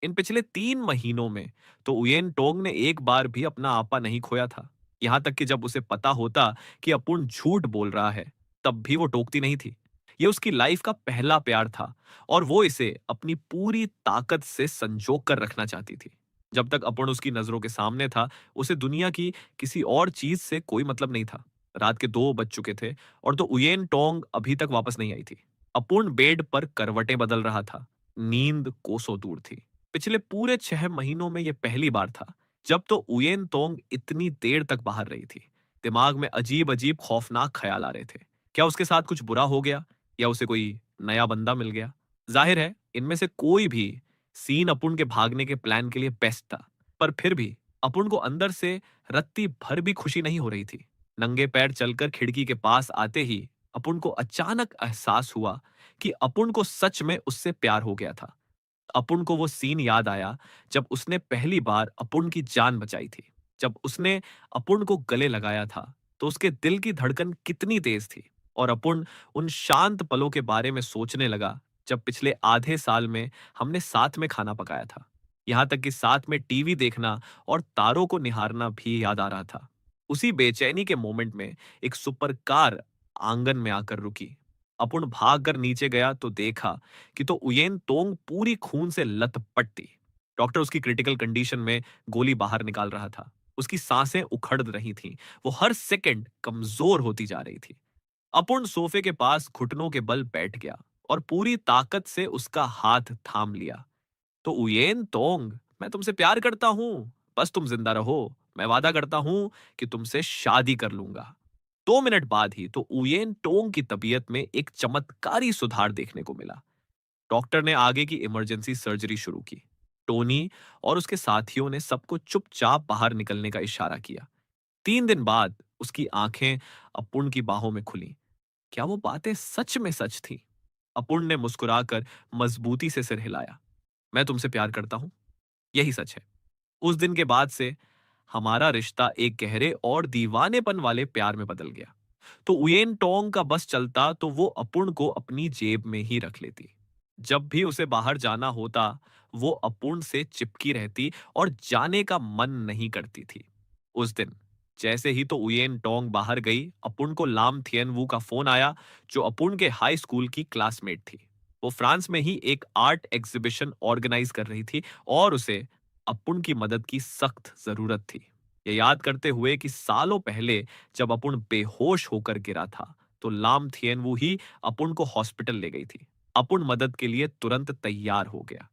इन पिछले 3 महीनों में तो उयेन टोंग ने एक बार भी अपना आपा नहीं खोया था। यहाँ तक कि जब उसे पता होता कि अपुन झूठ बोल रहा है, तब भी वो टोकती नहीं थी। ये उसकी लाइफ का पहला प्यार था और वो इसे अपनी पूरी ताकत से संजो कर रखना चाहती थी। जब तक अपुन उसकी नजरों के सामने था, उसे दुनिया की किसी और चीज से कोई मतलब नहीं था। रात के 2 बज चुके थे और तो उयेन टोंग अभी तक वापस नहीं आई थी। अपुन बेड पर करवटें बदल रहा था। नींद कोसों दूर थी। पिछले पूरे 6 महीनों में यह पहली बार था जब तो उयेन तोंग इतनी देर तक बाहर रही थी। दिमाग में अजीब अजीब खौफनाक ख्याल आ रहे थे। क्या उसके साथ कुछ बुरा हो गया या उसे कोई नया बंदा मिल गया? जाहिर है इनमें से कोई भी सीन अपुन के भागने के प्लान के लिए बेस्ट था। पर फिर भी अपुन को अंदर से रत्ती भर भी खुशी नहीं हो रही थी। नंगे पैर चलकर खिड़की के पास आते ही अपुन को अचानक एहसास हुआ कि अपुन को सच में उससे प्यार हो गया था। अपुन को वो सीन याद आया जब उसने पहली बार अपुन की जान बचाई थी। जब उसने अपुन को गले लगाया था, तो उसके दिल की धड़कन कितनी तेज थी। और अपुन उन शांत पलों के बारे में सोचने लगा जब पिछले आधे साल में हमने साथ में खाना पकाया था। यहाँ तक कि साथ में टीवी देखना और तारों को निहारना भी याद आ रहा था। उसी बेचैनी के मोमेंट में एक सुपर कार आंगन में आकर रुकी। अपुन भाग कर नीचे गया तो देखा कि तो उयेन तोंग पूरी खून से लथपथ थी। डॉक्टर उसकी क्रिटिकल कंडीशन में गोली बाहर निकाल रहा था। उसकी सांसें उखड़ रही थीं। वो हर सेकंड कमजोर होती जा रही थी। अपुन सोफे के पास घुटनों के बल बैठ गया और पूरी ताकत से उसका हाथ थाम लिया। तो उयेन तोंग, मैं तुमसे प्यार करता हूं। बस तुम जिंदा रहो। मैं वादा करता हूं कि तुमसे शादी कर लूंगा। 2 मिनट बाद ही तो उयेन टोंग की तबीयत में एक चमत्कारी सुधार देखने को मिला। डॉक्टर ने आगे की इमरजेंसी सर्जरी शुरू की। टोनी और उसके साथियों ने सबको चुपचाप बाहर निकलने का इशारा किया। 3 दिन बाद उसकी आंखें अपूर्ण की बाहों में खुली। क्या वो बातें सच में सच थी? अपूर्ण ने मुस्कुराकर मजबूती से सिर हिलाया। मैं तुमसे प्यार करता हूं, यही सच है। उस दिन के बाद से हमारा रिश्ता एक गहरे और दीवानेपन वाले प्यार में बदल गया। तो उयेन टोंग का बस चलता तो वो अपूर्ण को अपनी जेब में ही रख लेती। जब भी उसे बाहर जाना होता, वो अपूर्ण से चिपकी रहती और जाने का मन नहीं करती थी। उस दिन जैसे ही तो उयेन टोंग बाहर गई, अपूर्ण को लाम थियन वू का फोन आया, जो अपूर्ण के हाई स्कूल की क्लासमेट थी। वो फ्रांस में ही एक आर्ट एग्जीबिशन ऑर्गेनाइज कर रही थी और उसे अपुन की मदद की सख्त जरूरत थी। ये याद करते हुए कि सालों पहले जब अपुन बेहोश होकर गिरा था, तो लाम थियनवू ही अपुन को हॉस्पिटल ले गई थी। अपुन मदद के लिए तुरंत तैयार हो गया।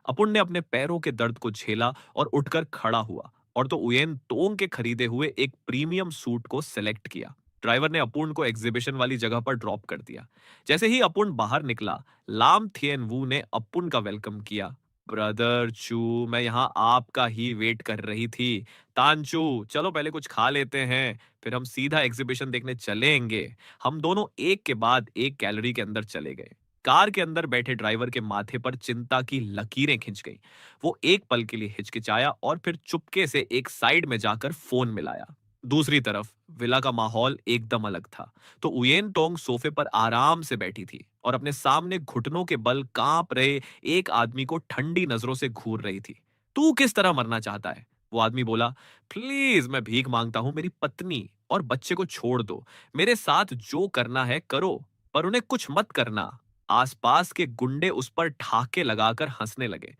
अपुन ने अपने पैरों के दर्द को झेला और उठकर खड़ा हुआ और तो उयेन तोंग के खरीदे हुए एक प्रीमियम सूट को सेलेक्ट किया। ड्राइवर ने अपूर्ण को एग्जीबिशन वाली जगह पर ड्रॉप कर दिया। जैसे ही अपूर्ण बाहर निकला, लाम थियन वू ने अपूर्ण का वेलकम किया। ब्रदर चू, मैं यहाँ आपका ही वेट कर रही थी। तानचू, चलो पहले कुछ खा लेते हैं, फिर हम सीधा एग्जीबिशन देखने चलेंगे। हम दोनों एक के बाद एक गैलरी के अंदर चले गए। कार के अंदर बैठे ड्राइवर के माथे पर चिंता की लकीरें खिंच गईं। वो एक पल के लिए हिचकिचाया और फिर चुपके से एक साइड में जाकर फोन मिलाया। दूसरी तरफ विला का माहौल एकदम अलग था। तो उयेन टोंग सोफे पर आराम से बैठी थी और अपने सामने घुटनों के बल कांप रहे एक आदमी को ठंडी नजरों से घूर रही थी। तू किस तरह मरना चाहता है? वो आदमी बोला। प्लीज, मैं भीख मांगता हूं, मेरी पत्नी और बच्चे को छोड़ दो। मेरे साथ जो करना है करो, पर उन्हें कुछ मत करना। आसपास के गुंडे उस पर ठाके लगाकर हंसने लगे।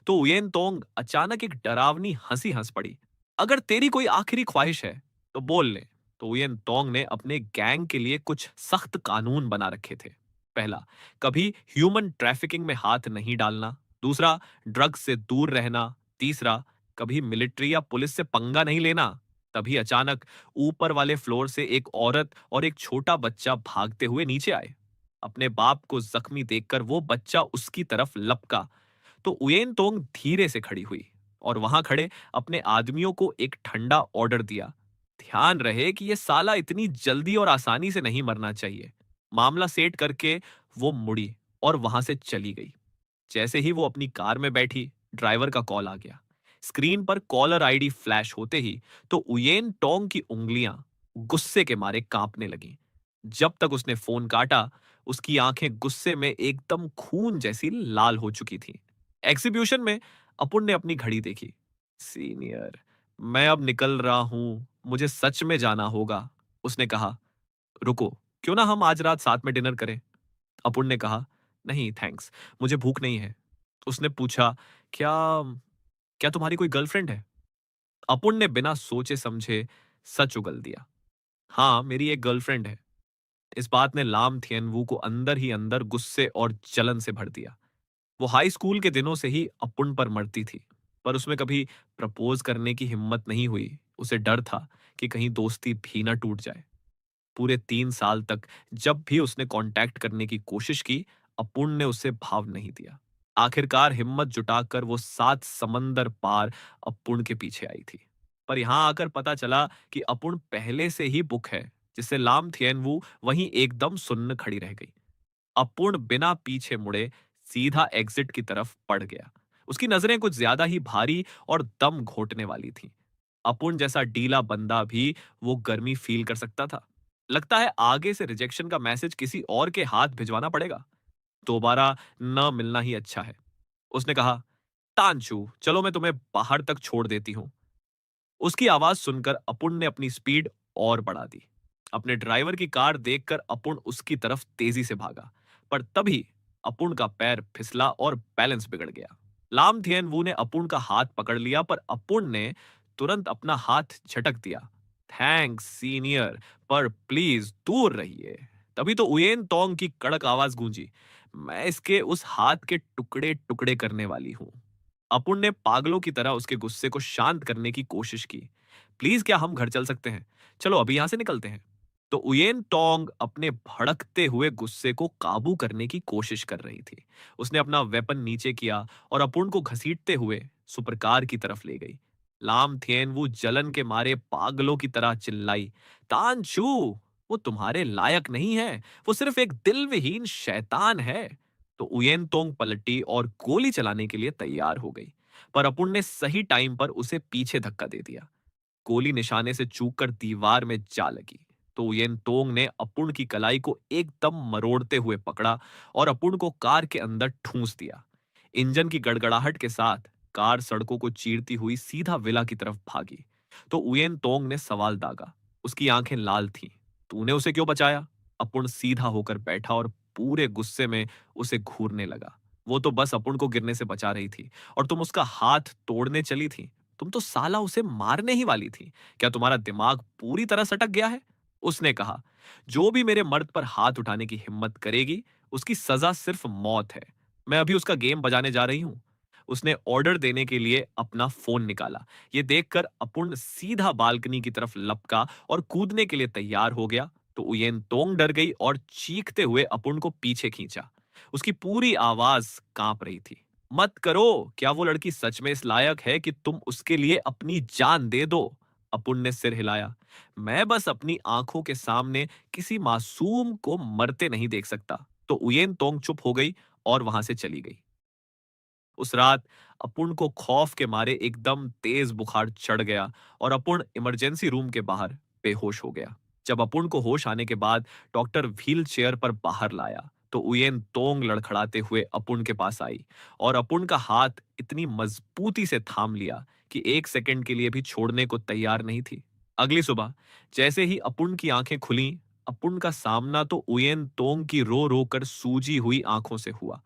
तो उयेन तोंग अचानक एक डरावनी हंसी हंस पड़ी। अगर तेरी कोई आखिरी ख्वाहिश है तो बोल ले। तो उयेन तोंग ने अपने गैंग के लिए कुछ सख्त कानून बना रखे थे। पहला, कभी ह्यूमन ट्रैफिकिंग में हाथ नहीं डालना। दूसरा, ड्रग्स से दूर रहना। तीसरा, कभी मिलिट्री या पुलिस से पंगा नहीं लेना। तभी अचानक ऊपर वाले फ्लोर से एक औरत और एक छोटा बच्चा भागते हुए नीचे आए। अपने बाप को जख्मी देखकर वो बच्चा उसकी तरफ लपका। तो उयेन तोंग धीरे से खड़ी हुई और वहां खड़े अपने आदमियों को एक ठंडा ऑर्डर दिया। ध्यान रहे कि यह साला इतनी जल्दी और आसानी से नहीं मरना चाहिए। मामला सेट करके वो मुड़ी और वहां से चली गई। जैसे ही वो अपनी कार में बैठी, ड्राइवर का कॉल आ गया। स्क्रीन पर कॉलर आईडी फ्लैश होते ही तो उयेन टोंग की उंगलियां गुस्से के मारे कांपने लगीं। जब तक उसने फोन काटा, उसकी आंखें गुस्से में एकदम खून जैसी लाल हो चुकी थीं। एग्जीबिशन में अपुन ने अपनी घड़ी देखी। सीनियर, मैं अब निकल रहा हूं, मुझे सच में जाना होगा। उसने कहा। रुको, क्यों ना हम आज रात साथ में डिनर करें? अपुन ने कहा। नहीं थैंक्स, मुझे भूख नहीं है। उसने पूछा, क्या क्या तुम्हारी कोई गर्लफ्रेंड है? अपुन ने बिना सोचे समझे सच उगल दिया। हाँ, मेरी एक गर्लफ्रेंड है। इस बात ने लाम थियनवू को अंदर ही अंदर गुस्से और जलन से भर दिया। वो हाई स्कूल के दिनों से ही अपुन पर मरती थी, पर उसमें कभी प्रपोज करने की हिम्मत नहीं हुई। उसे डर था कि कहीं दोस्ती भी ना टूट जाए। पूरे 3 साल तक जब भी उसने कांटेक्ट करने की कोशिश की, अपुन ने उसे भाव नहीं दिया। आखिरकार हिम्मत जुटाकर वो 7 समंदर पार अपुन के पीछे आई थी। पर यहां आकर पता चला कि अपुन पहले से ही बुक है, जिससे लाम थियनवू वहीं एकदम सुन्न खड़ी रह गई। अपूर्ण बिना पीछे मुड़े सीधा एग्जिट की तरफ पड़ गया। उसकी नजरें कुछ ज्यादा ही भारी और दम घोटने वाली थीं। अपूर्ण जैसा डीला बंदा भी वो गर्मी फील कर सकता था। लगता है आगे से रिजेक्शन का मैसेज किसी और के हाथ भिजवाना पड़ेगा। दोबारा न मिलना ही अच्छा है। उसने कहा, तानचू, चलो मैं तुम्हें बाहर तक छोड़ देती हूं। उसकी आवाज सुनकर अपुन ने अपनी स्पीड और बढ़ा दी। अपने ड्राइवर की कार देखकर अपुन उसकी तरफ तेजी से भागा, पर तभी अपुन का पैर फिसला और बैलेंस बिगड़ गया। लाम थियन वू ने अपुन का हाथ पकड़ लिया, पर अपुन ने तुरंत अपना हाथ झटक दिया। थैंक्स सीनियर, पर प्लीज दूर रहिए। तभी तो उयेन तोंग की कड़क आवाज गूंजी। मैं इसके उस हाथ के टुकड़े टुकड़े करने वाली हूं। अपुन ने पागलों की तरह उसके गुस्से को शांत करने की कोशिश की। प्लीज, क्या हम घर चल सकते हैं? चलो अभी यहां से निकलते हैं। तो उयेन टोंग अपने भड़कते हुए गुस्से को काबू करने की कोशिश कर रही थी। उसने अपना वेपन नीचे किया और अपुन को घसीटते हुए सुपरकार की तरफ ले गई। लाम थियन वो जलन के मारे पागलों की तरह चिल्लाई, तानचू, वो तुम्हारे लायक नहीं है। वो सिर्फ एक दिलविहीन शैतान है। तो उयेन तोंग पलटी और गोली चलाने के लिए तैयार हो गई, पर अपुन ने सही टाइम पर उसे पीछे धक्का दे दिया। गोली निशाने से चूककर दीवार में जा लगी। तो उयेन तोंग ने अपुन की कलाई को एकदम मरोड़ते हुए पकड़ा और अपुन को कार के अंदर ठूंस दिया। इंजन की गड़गड़ाहट के साथ कार सड़कों को चीरती हुई सीधा विला की तरफ भागी। तो उयेन तोंग ने सवाल दागा। उसकी आंखें लाल थीं। तूने उसे क्यों बचाया? अपुन सीधा होकर बैठा और पूरे गुस्से में उसे घूरने लगा। वो तो बस अपुन को गिरने से बचा रही थी और तुम उसका हाथ तोड़ने चली थी। तुम तो साला उसे मारने ही वाली थी। क्या तुम्हारा दिमाग पूरी तरह सटक गया है? उसने कहा, जो भी मेरे मर्द पर हाथ उठाने की हिम्मत करेगी, उसकी सजा सिर्फ मौत है। मैं अभी उसका गेम बजाने जा रही हूं। उसने ऑर्डर देने के लिए अपना फोन निकाला। ये देखकर अपुन सीधा बालकनी की तरफ लपका और कूदने के लिए तैयार हो गया, तो उयेन तोंग डर गई और चीखते हुए अपुन को पीछे खींचा। उसकी पूरी आवाज कांप रही थी। मत करो, क्या वो लड़की सच में इस लायक है कि तुम उसके लिए अपनी जान दे दो? अपुन ने सिर हिलाया। मैं बस अपनी आंखों के सामने किसी मासूम को मरते नहीं देख सकता। तो उयेन तोंग चुप हो गई और वहां से चली गई। उस रात अपुन को खौफ के मारे एकदम तेज बुखार चढ़ गया और अपुन इमरजेंसी रूम के बाहर बेहोश हो गया। जब अपुन को होश आने के बाद डॉक्टर व्हील चेयर पर बाहर लाया, तो उयेन तोंग लड़खड़ाते हुए अपुन के पास आई और अपुन का हाथ इतनी मजबूती से थाम लिया कि एक सेकंड के लिए भी छोड़ने को तैयार नहीं थी। अगली सुबह जैसे ही अपुन की आंखें खुली, अपुन का सामना तो उयेन तोंग की रो रो कर सूजी हुई आंखों से हुआ।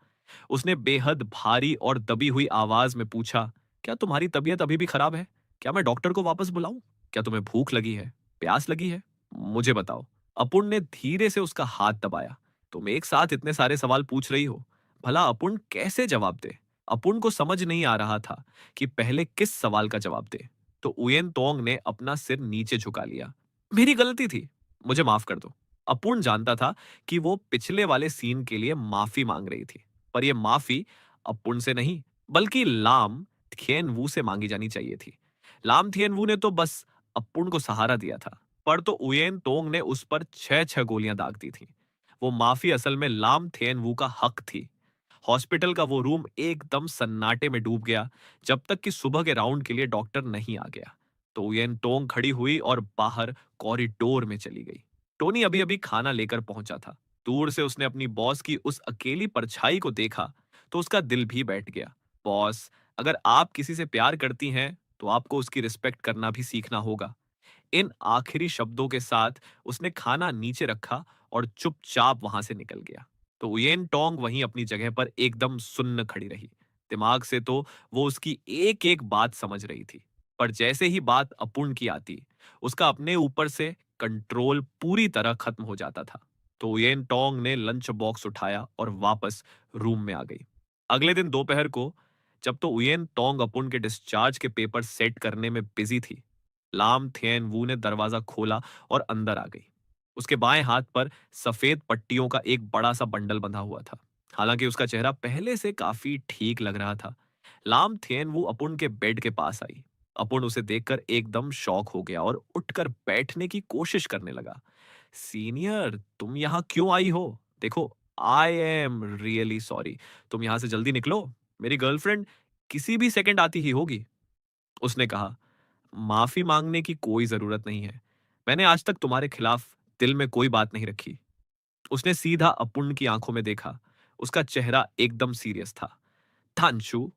उसने बेहद भारी और दबी हुई आवाज में पूछा, क्या तुम्हारी तबीयत अभी भी खराब है? क्या मैं डॉक्टर को वापस बुलाऊं? क्या तुम्हें भूख लगी है? प्यास लगी है? मुझे बताओ। अपुन ने धीरे से उसका हाथ दबाया। तुम एक साथ इतने सारे सवाल पूछ रही हो, भला अपुन कैसे जवाब दे? अपुन को समझ नहीं आ रहा था कि पहले किस सवाल का जवाब दे। तो उयेन तोंग ने अपना सिर नीचे झुका लिया। मेरी गलती थी, मुझे माफ कर दो। अपुन जानता था कि वो पिछले वाले सीन के लिए माफी मांग रही थी, पर यह माफी अपुन से नहीं, बल्कि लाम थियन वू से मांगी जानी चाहिए थी। लाम थियन वू ने तो बस अपुन को सहारा दिया था, पर तो उयेन तोंग ने उस पर 6-6 गोलियां दाग दी थी। वो माफी असल में लाम थियन वू का हक थी। हॉस्पिटल का वो रूम एकदम सन्नाटे में डूब गया, जब तक कि सुबह के राउंड के लिए डॉक्टर नहीं आ गया। तो उयेन तोंग खड़ी हुई और बाहर कॉरिडोर में चली गई। टोनी अभी अभी खाना लेकर पहुंचा था। दूर से उसने अपनी बॉस की उस अकेली परछाई को देखा, तो उसका दिल भी बैठ गया। बॉस, अगर आप किसी से प्यार करती हैं, तो आपको उसकी रिस्पेक्ट करना भी सीखना होगा। इन आखिरी शब्दों के साथ उसने खाना नीचे रखा और चुपचाप वहां से निकल गया। तो उयेन टोंग वहीं अपनी जगह पर एकदम सुन्न खड़ी रही। दिमाग से तो वो उसकी एक एक बात समझ रही थी, पर जैसे ही बात अपुन की आती, उसका अपने ऊपर से कंट्रोल पूरी तरह खत्म हो जाता था। तो उयेन टोंग ने लंच बॉक्स उठाया और वापस रूम में आ गई। अगले दिन दोपहर को जब तो उयेन तोंग अपुन के डिस्चार्ज के पेपर सेट करने में बिजी थी, लाम थियन वू ने दरवाजा खोला और अंदर आ गई। उसके बाएं हाथ पर सफेद पट्टियों का एक बड़ा सा बंडल बंधा हुआ था। हालांकि उसका चेहरा पहले से काफी ठीक लग रहा था। लाम थियन वू अपुन के बेड के पास आई। अपुन उसे देखकर एकदम शॉक हो गया और उठकर बैठने की कोशिश करने लगा। सीनियर, तुम यहाँ क्यों आई हो? देखो, आई एम रियली सॉरी। तुम यहाँ से जल्दी निकलो, मेरी गर्लफ्रेंड किसी भी सेकंड आती ही होगी। उसने कहा, माफी मांगने की कोई जरूरत नहीं है। मैंने आज तक तुम्हारे खिलाफ दिल में कोई बात नहीं रखी। उसने सीधा अपुन की आंखों में देखा। उसका चेहरा एकदम सीरियस था। तानचू,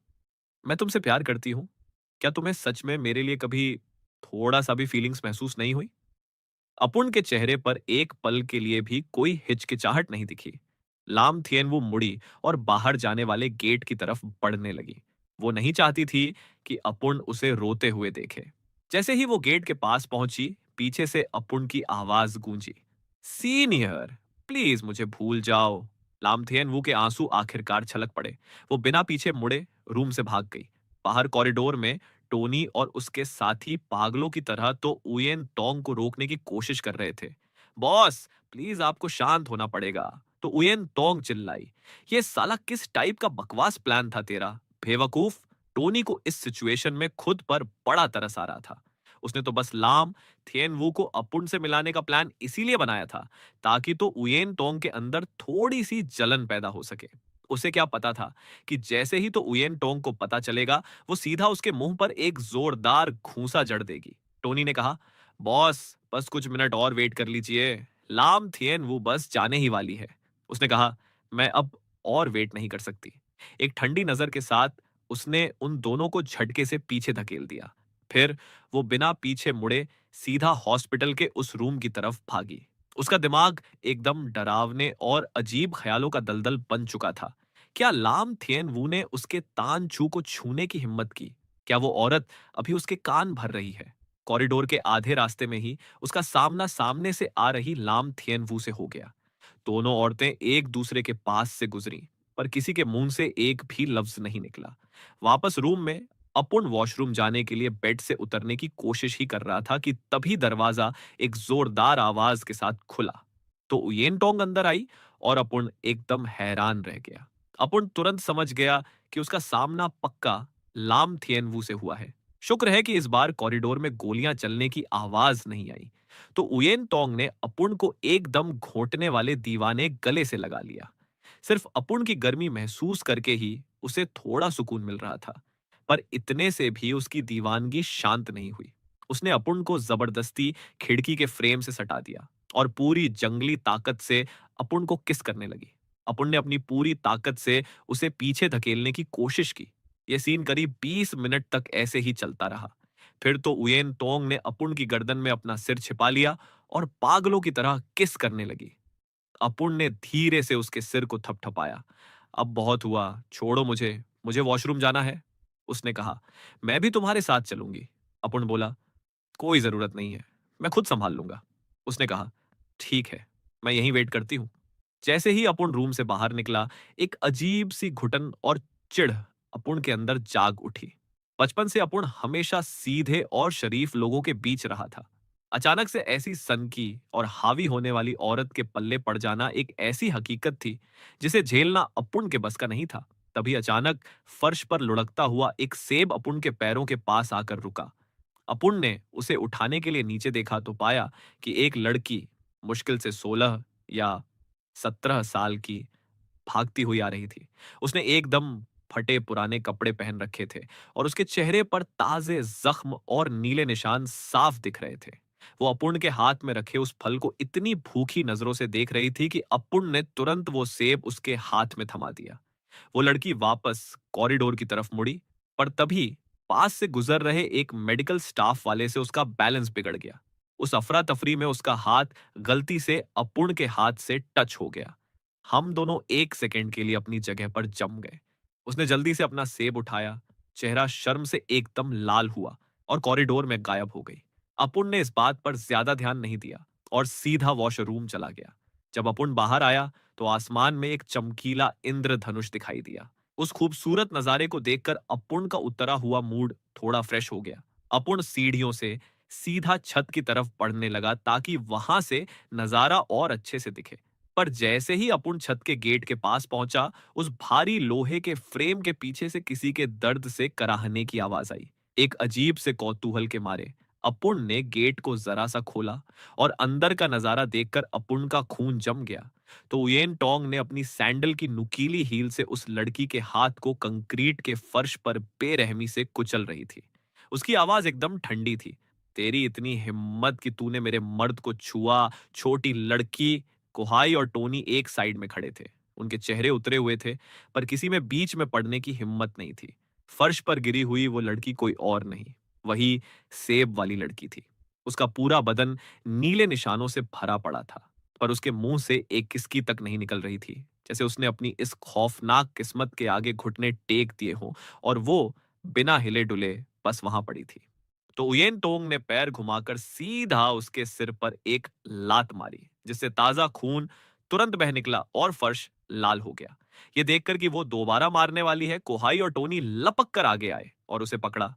मैं तुमसे प्यार करती हूँ। क्या तुम्हें सच में मेरे लिए कभी थोड़ा सा भी फीलिंग्स महसूस नहीं हुई? अपुन के चेहरे पर एक पल के लिए भी कोई हिचकिचाहट नहीं दिखी। लाम थियन वो मुड़ी और बाहर जाने वाले गेट की तरफ बढ़ने लगी। वो नहीं चाहती थी कि अपुन उसे रोते हुए देखे। जैसे ही वो गेट के पास पहुंची, पीछे से अपुन की आवाज गूंजी, सीनियर, प्लीज मुझे भूल जाओ। लाम थियन वू के आंसू आखिरकार छलक पड़े। वो बिना पीछे मुड़े रूम से भाग गई। बाहर कॉरिडोर में टोनी और उसके साथी पागलों की तरह तो उयेन टोंग को रोकने की कोशिश कर रहे थे। बॉस, प्लीज आपको शांत होना पड़ेगा। तो उयेन टोंग चिल्लाई, ये साला किस टाइप का बकवास प्लान था तेरा, बेवकूफ? टोनी को इस सिचुएशन में खुद पर बड़ा तरस आ रहा था। उसने तो बस लाम थियन वू को अपुन से मिलाने का प्लान इसीलिए बनाया था, ताकि तो उयेन टोंग के अंदर थोड़ी सी जलन पैदा हो सके। उसे क्या पता था कि जैसे ही तो उयेन टोंग को पता चलेगा, वो सीधा उसके मुंह पर एक जोरदार घूंसा जड़ देगी। टोनी ने कहा, बॉस, बस कुछ मिनट और वेट कर लीजिए। लाम थियन वो बस जाने ही वाली है। उसने कहा, मैं अब और वेट नहीं कर सकती। एक ठंडी नजर के साथ उसने उन दोनों को झटके से पीछे धकेल दिया। फिर वो बिना पीछे मुड़े सीधा हॉस्पिटल के उस रूम की तरफ भागी। उसका दिमाग एकदम डरावने और अजीब ख्यालों का दलदल बन चुका था। क्या लाम थियन वू ने उसके तान छू को छूने की हिम्मत की? क्या वो औरत अभी उसके कान भर रही है? कॉरिडोर के आधे रास्ते में ही उसका सामना सामने से आ रही लाम थियन वू से हो गया। दोनों औरतें एक दूसरे के पास से गुजरी, पर किसी के मुंह से एक भी लफ्ज नहीं निकला। वापस रूम में अपुन वॉशरूम जाने के लिए बेड से उतरने की कोशिश ही कर रहा था कि तभी दरवाजा एक जोरदार आवाज के साथ खुला। तो उयेन टोंग अंदर आई और अपुन एकदम हैरान रह गया। अपुन तुरंत समझ गया कि उसका सामना पक्का लाम थिएनवू से हुआ है। शुक्र है कि इस बार कॉरिडोर में गोलियां चलने की आवाज नहीं आई। तो उयेन टोंग ने अपुन को एकदम घोंटने वाले दीवाने गले से लगा लिया। सिर्फ अपुन की गर्मी महसूस करके ही उसे थोड़ा सुकून मिल रहा था, पर इतने से भी उसकी दीवानगी शांत नहीं हुई। उसने अपुन को जबरदस्ती खिड़की के फ्रेम से सटा दिया और पूरी जंगली ताकत से अपुन को किस करने लगी। अपुन ने अपनी पूरी ताकत से उसे पीछे धकेलने की कोशिश की। यह सीन करीब 20 मिनट तक ऐसे ही चलता रहा। फिर तो उयेन तोंग ने अपुन की गर्दन में अपना सिर छिपा लिया और पागलों की तरह किस करने लगी। अपुन ने धीरे से उसके सिर को थपथपाया। अब बहुत हुआ, छोड़ो मुझे, मुझे वॉशरूम जाना है। उसने कहा, मैं भी तुम्हारे साथ चलूंगी। अपुन बोला, कोई जरूरत नहीं है, मैं खुद संभाल लूंगा। उसने कहा, ठीक है, मैं यहीं वेट करती हूँ। जैसे ही अपुन रूम से बाहर निकला, एक अजीब सी घुटन और चिढ़ अपुन के अंदर जाग उठी। बचपन से अपुन हमेशा सीधे और शरीफ लोगों के बीच रहा था। अचानक से ऐसी सनकी और हावी होने वाली औरत के पल्ले पड़ जाना एक ऐसी हकीकत थी जिसे झेलना अपुन के बस का नहीं था। तभी अचानक फर्श पर लुढ़कता हुआ एक सेब अपुन के पैरों के पास आकर रुका। अपुन ने उसे उठाने के लिए नीचे देखा तो पाया कि एक लड़की, मुश्किल से 16 या 17 साल की, भागती हुई आ रही थी। उसने एकदम फटे पुराने कपड़े पहन रखे थे और उसके चेहरे पर ताजे जख्म और नीले निशान साफ दिख रहे थे। वो अपुन के हाथ में रखे उस फल को इतनी भूखी नजरों से देख रही थी कि अपुन ने तुरंत वो सेब उसके हाथ में थमा दिया। वो लड़की वापस कॉरिडोर की तरफ मुड़ी, पर तभी पास से गुजर रहे एक मेडिकल स्टाफ वाले से उसका बैलेंस बिगड़ गया। उस अफरा तफरी में उसका हाथ गलती से अपुन के हाथ से टच हो गया। हम दोनों एक सेकंड के लिए अपनी जगह पर जम गए। उसने जल्दी से अपना सेब उठाया, चेहरा शर्म से एकदम लाल हुआ और कॉरिडोर में गायब हो गई। अपुन ने इस बात पर ज्यादा ध्यान नहीं दिया और सीधा वॉशरूम चला गया। जब अपुन बाहर आया तो आसमान में एक चमकीला इंद्रधनुष दिखाई दिया। उस खूबसूरत नजारे को देखकर अपुन का उतरा हुआ मूड थोड़ा फ्रेश हो गया। अपुन सीढ़ियों से सीधा छत की तरफ बढ़ने लगा ताकि वहां से नजारा और अच्छे से दिखे। पर जैसे ही अपुन छत के गेट के पास पहुंचा, उस भारी लोहे के फ्रेम के पीछे से किसी के दर्द से कराहने की आवाज आई। एक अजीब से कौतूहल के मारे अपुन ने गेट को जरा सा खोला और अंदर का नजारा देखकर अपुन का खून जम गया। तो उयेन टोंग ने अपनी सैंडल की नुकीली हील से उस लड़की के हाथ को कंक्रीट के फर्श पर बेरहमी से कुचल रही थी। उसकी आवाज एकदम ठंडी थी। तेरी इतनी हिम्मत कि तूने मेरे मर्द को छुआ, छोटी लड़की। कोहाई और टोनी एक साइड में खड़े थे। उनके चेहरे उतरे हुए थे, पर किसी में बीच में पड़ने की हिम्मत नहीं थी। फर्श पर गिरी हुई वो लड़की कोई और नहीं, वही सेब वाली लड़की थी। उसका पूरा बदन नीले निशानों से भरा पड़ा था, पर उसके मुंह से एक किसकी तक नहीं निकल रही थी, जैसे उसने अपनी इस खौफनाक किस्मत के आगे घुटने टेक दिए हों और वो बिना हिले डुले बस वहां पड़ी थी। तो उयेन टोंग ने पैर घुमाकर सीधा उसके सिर पर एक लात मारी, जिससे ताजा खून तुरंत बह निकला और फर्श लाल हो गया। ये देखकर कि वो दोबारा मारने वाली है, कोहाई और टोनी लपक कर आगे आए और उसे पकड़ा।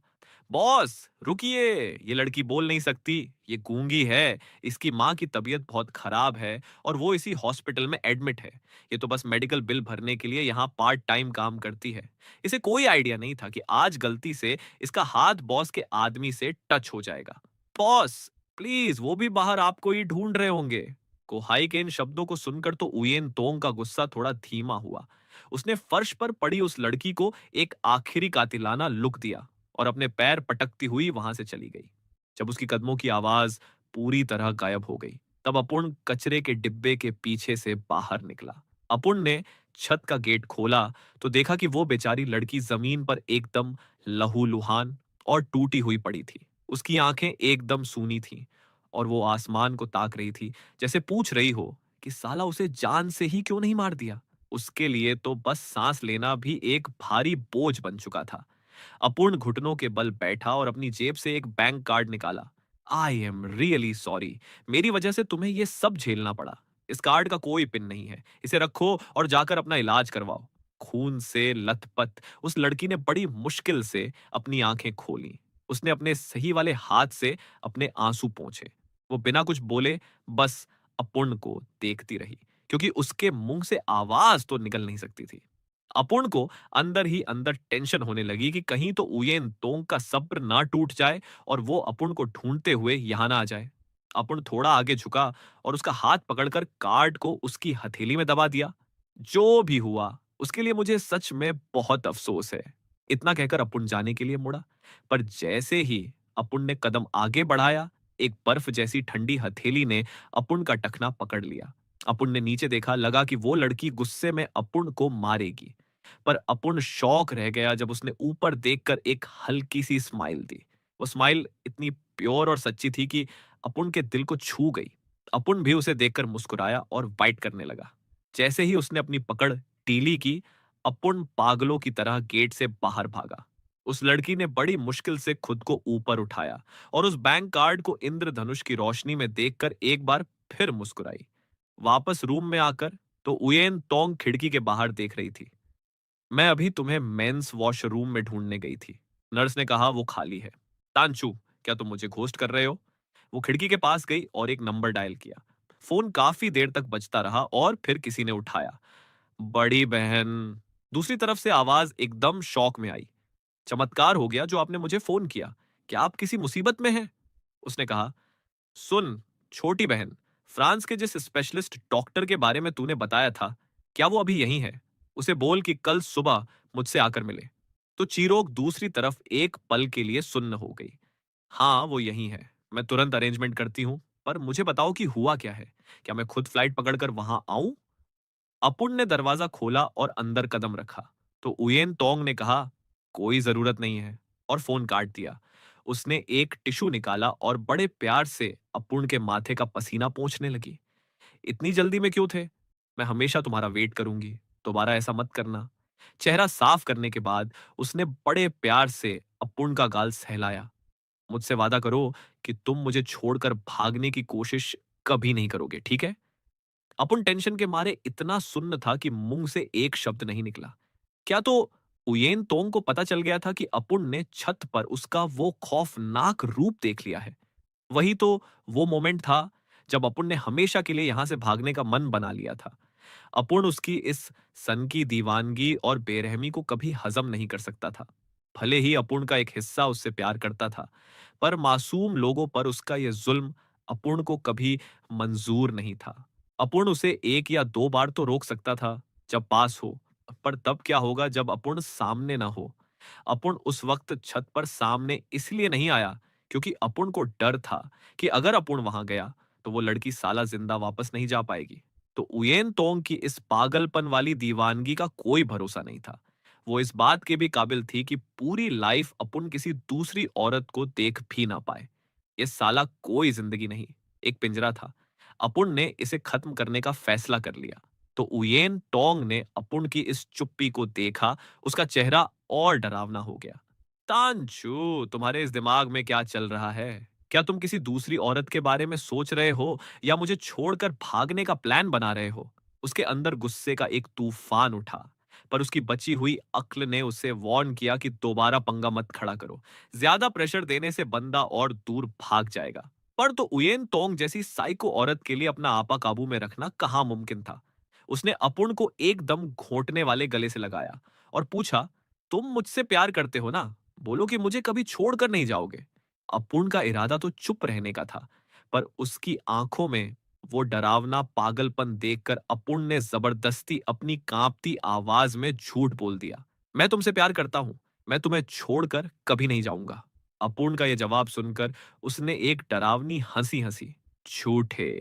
बॉस रुकिए, ये लड़की बोल नहीं सकती, ये गूंगी है, इसकी माँ की तबीयत बहुत खराब है और वो इसी हॉस्पिटल में एडमिट है। ये तो बस मेडिकल बिल भरने के लिए यहाँ पार्ट टाइम काम करती है। इसे कोई आइडिया नहीं था कि आज गलती से इसका हाथ बॉस के आदमी से टच हो जाएगा। बॉस प्लीज, वो भी बाहर आपको ही ढूंढ रहे होंगे। कोहाई के इन शब्दों को सुनकर तो उयेन तोंग का गुस्सा थोड़ा धीमा हुआ। उसने फर्श पर पड़ी उस लड़की को एक आखिरी कातिलाना लुक दिया और अपने पैर पटकती हुई वहां से चली गई। जब उसकी कदमों की आवाज पूरी तरह गायब हो गई, तब अपुन कचरे के डिब्बे के पीछे से बाहर निकला। अपुन ने छत का गेट खोला तो देखा कि वो बेचारी लड़की जमीन पर एकदम लहूलुहान और टूटी हुई पड़ी थी। उसकी आंखें एकदम सूनी थीं और वो आसमान को ताक रही थी, जैसे पूछ रही हो कि साला उसे जान से ही क्यों नहीं मार दिया। उसके लिए तो बस सांस लेना भी एक भारी बोझ बन चुका था। अपूर्ण घुटनों के बल बैठा और अपनी जेब से एक बैंक कार्ड निकाला। आई एम रियली सॉरी, मेरी वजह से तुम्हें ये सब झेलना पड़ा। इस कार्ड का कोई पिन नहीं है, इसे रखो और जाकर अपना इलाज करवाओ। खून से लथपथ उस लड़की ने बड़ी मुश्किल से अपनी आंखें खोली। उसने अपने सही वाले हाथ से अपने आंसू पोंछे। वो बिना कुछ बोले बस अपूर्ण को देखती रही, क्योंकि उसके मुंह से आवाज तो निकल नहीं सकती थी। अपूर्ण को अंदर ही अंदर टेंशन होने लगी कि कहीं तो उयेन तोंग का सब्र ना टूट जाए और वो अपूर्ण को ढूंढते हुए यहां ना आ जाए। अपूर्ण थोड़ा आगे झुका और उसका हाथ पकड़कर कार्ड को उसकी हथेली में दबा दिया। जो भी हुआ उसके लिए मुझे सच में बहुत अफसोस है। इतना कहकर अपुन जाने के लिए मुड़ा, पर जैसे ही अपुन ने कदम आगे बढ़ाया, एक बर्फ जैसी ठंडी हथेली ने अपुन का टखना पकड़ लिया। अपुन ने नीचे देखा, लगा कि वो लड़की गुस्से में अपुन को मारेगी, पर अपुन शौक रह गया जब उसने ऊपर देखकर एक हल्की सी स्माइल दी। वो स्माइल इतनी प्योर और सच्ची थी कि अपुन के दिल को छू गई। अपुन भी उसे देखकर मुस्कुराया और बाइट करने लगा। जैसे ही उसने अपनी पकड़ ढीली की, अपुन पागलों की तरह गेट से बाहर भागा। उस लड़की ने बड़ी मुश्किल से खुद को ऊपर उठाया और उस बैंक कार्ड को इंद्रधनुष की रोशनी में देखकर एक बार फिर मुस्कुराई। वापस रूम में आकर तो उयेन तोंग खिड़की के बाहर देख रही थी। मैं अभी तुम्हें मेंस वॉशरूम में ढूंढने गई थी। नर्स ने कहा वो खाली है। तांचू, क्या तुम मुझे घोस्ट कर रहे हो? वो खिड़की के पास गई और एक नंबर डायल किया। फोन काफी देर तक बजता रहा और फिर किसी ने उठाया। बड़ी बहन। दूसरी तरफ से आवाज एकदम शौक में आई। चमत्कार हो गया जो आपने मुझे फोन किया। क्या आप किसी मुसीबत में हैं? उसने कहा, सुन छोटी बहन, फ्रांस के जिस स्पेशलिस्ट डॉक्टर के बारे में तूने बताया था, क्या वो अभी यहीं है? उसे बोल कि कल सुबह मुझसे आकर मिले। तो चीरोक दूसरी तरफ एक पल के लिए सुन्न हो गई। हाँ, वो यहीं है। मैं तुरंत अरेंजमेंट करती हूँ, पर मुझे बताओ कि हुआ क्या है? क्या मैं खुद फ्लाइट पकड़कर वहां आऊं? अपुन ने दरवाजा खोला और अंदर कदम रखा, तो उयेन तोंग ने कहा, कोई जरूरत नहीं है, और फोन काट दिया। उसने एक टिश्यू निकाला और बड़े प्यार से अपुन के माथे का पसीना पोंछने लगी। इतनी जल्दी में क्यों थे? मैं हमेशा तुम्हारा वेट करूंगी। दोबारा ऐसा मत करना। चेहरा साफ करने के बाद उसने बड़े प्यार से अपुन का गाल सहलाया। मुझसे वादा करो कि तुम मुझे छोड़कर भागने की कोशिश कभी नहीं करोगे, ठीक है? अपुन टेंशन के मारे इतना सुन्न था कि मुंह से एक शब्द नहीं निकला। क्या तो उयेन तोंग को पता चल गया था कि अपुन ने छत पर उसका वो खौफनाक रूप देख लिया है? वही तो वो मोमेंट था जब अपुन ने हमेशा के लिए यहां से भागने का मन बना लिया था। अपुन उसकी इस सन की दीवानगी और बेरहमी को कभी हजम नहीं कर सकता था। भले ही अपुन का एक हिस्सा उससे प्यार करता था, पर मासूम लोगों पर उसका यह जुल्म अपुन को कभी मंजूर नहीं था। अपुन उसे एक या दो बार तो रोक सकता था जब पास हो, पर तब क्या होगा जब अपुन सामने ना हो? अपुन उस वक्त छत पर सामने इसलिए नहीं आया क्योंकि अपुन को डर था कि अगर अपुन वहां गया तो वो लड़की साला जिंदा वापस नहीं जा पाएगी। तो उयेन तोंग की इस पागलपन वाली दीवानगी का कोई भरोसा नहीं था। वो इस बात के भी काबिल थी कि पूरी लाइफ अपुन किसी दूसरी औरत को देख भी ना पाए। ये साला कोई जिंदगी नहीं, एक पिंजरा था। अपुन ने इसे खत्म करने का फैसला कर लिया। तो उयेन टोंग ने अपुन की इस चुप्पी को देखा, उसका चेहरा और डरावना हो गया। तांचू, तुम्हारे इस दिमाग में क्या चल रहा है? क्या तुम किसी दूसरी औरत के बारे में सोच रहे हो या मुझे छोड़कर भागने का प्लान बना रहे हो? उसके अंदर गुस्से का एक तूफान उठा, पर उसकी बची हुई अक्ल ने उसे वार्न किया कि दोबारा पंगा मत खड़ा करो। ज्यादा प्रेशर देने से बंदा और दूर भाग जाएगा। पर तो उयेन तोंग जैसी साइको औरत के लिए अपना आपा काबू में रखना कहाँ मुमकिन था। उसने अपुन को एकदम घोंटने वाले गले से लगाया और पूछा, तुम मुझसे प्यार करते हो ना? बोलो कि मुझे कभी छोड़कर नहीं जाओगे। अपुन का इरादा तो चुप रहने का था, पर उसकी आंखों में वो डरावना पागलपन देखकर अपुन ने जबरदस्ती अपनी कांपती आवाज में झूठ बोल दिया। मैं तुमसे प्यार करता हूं। मैं तुम्हें छोड़कर कभी नहीं जाऊंगा। अपुन का यह जवाब सुनकर उसने एक डरावनी हंसी हंसी। झूठे।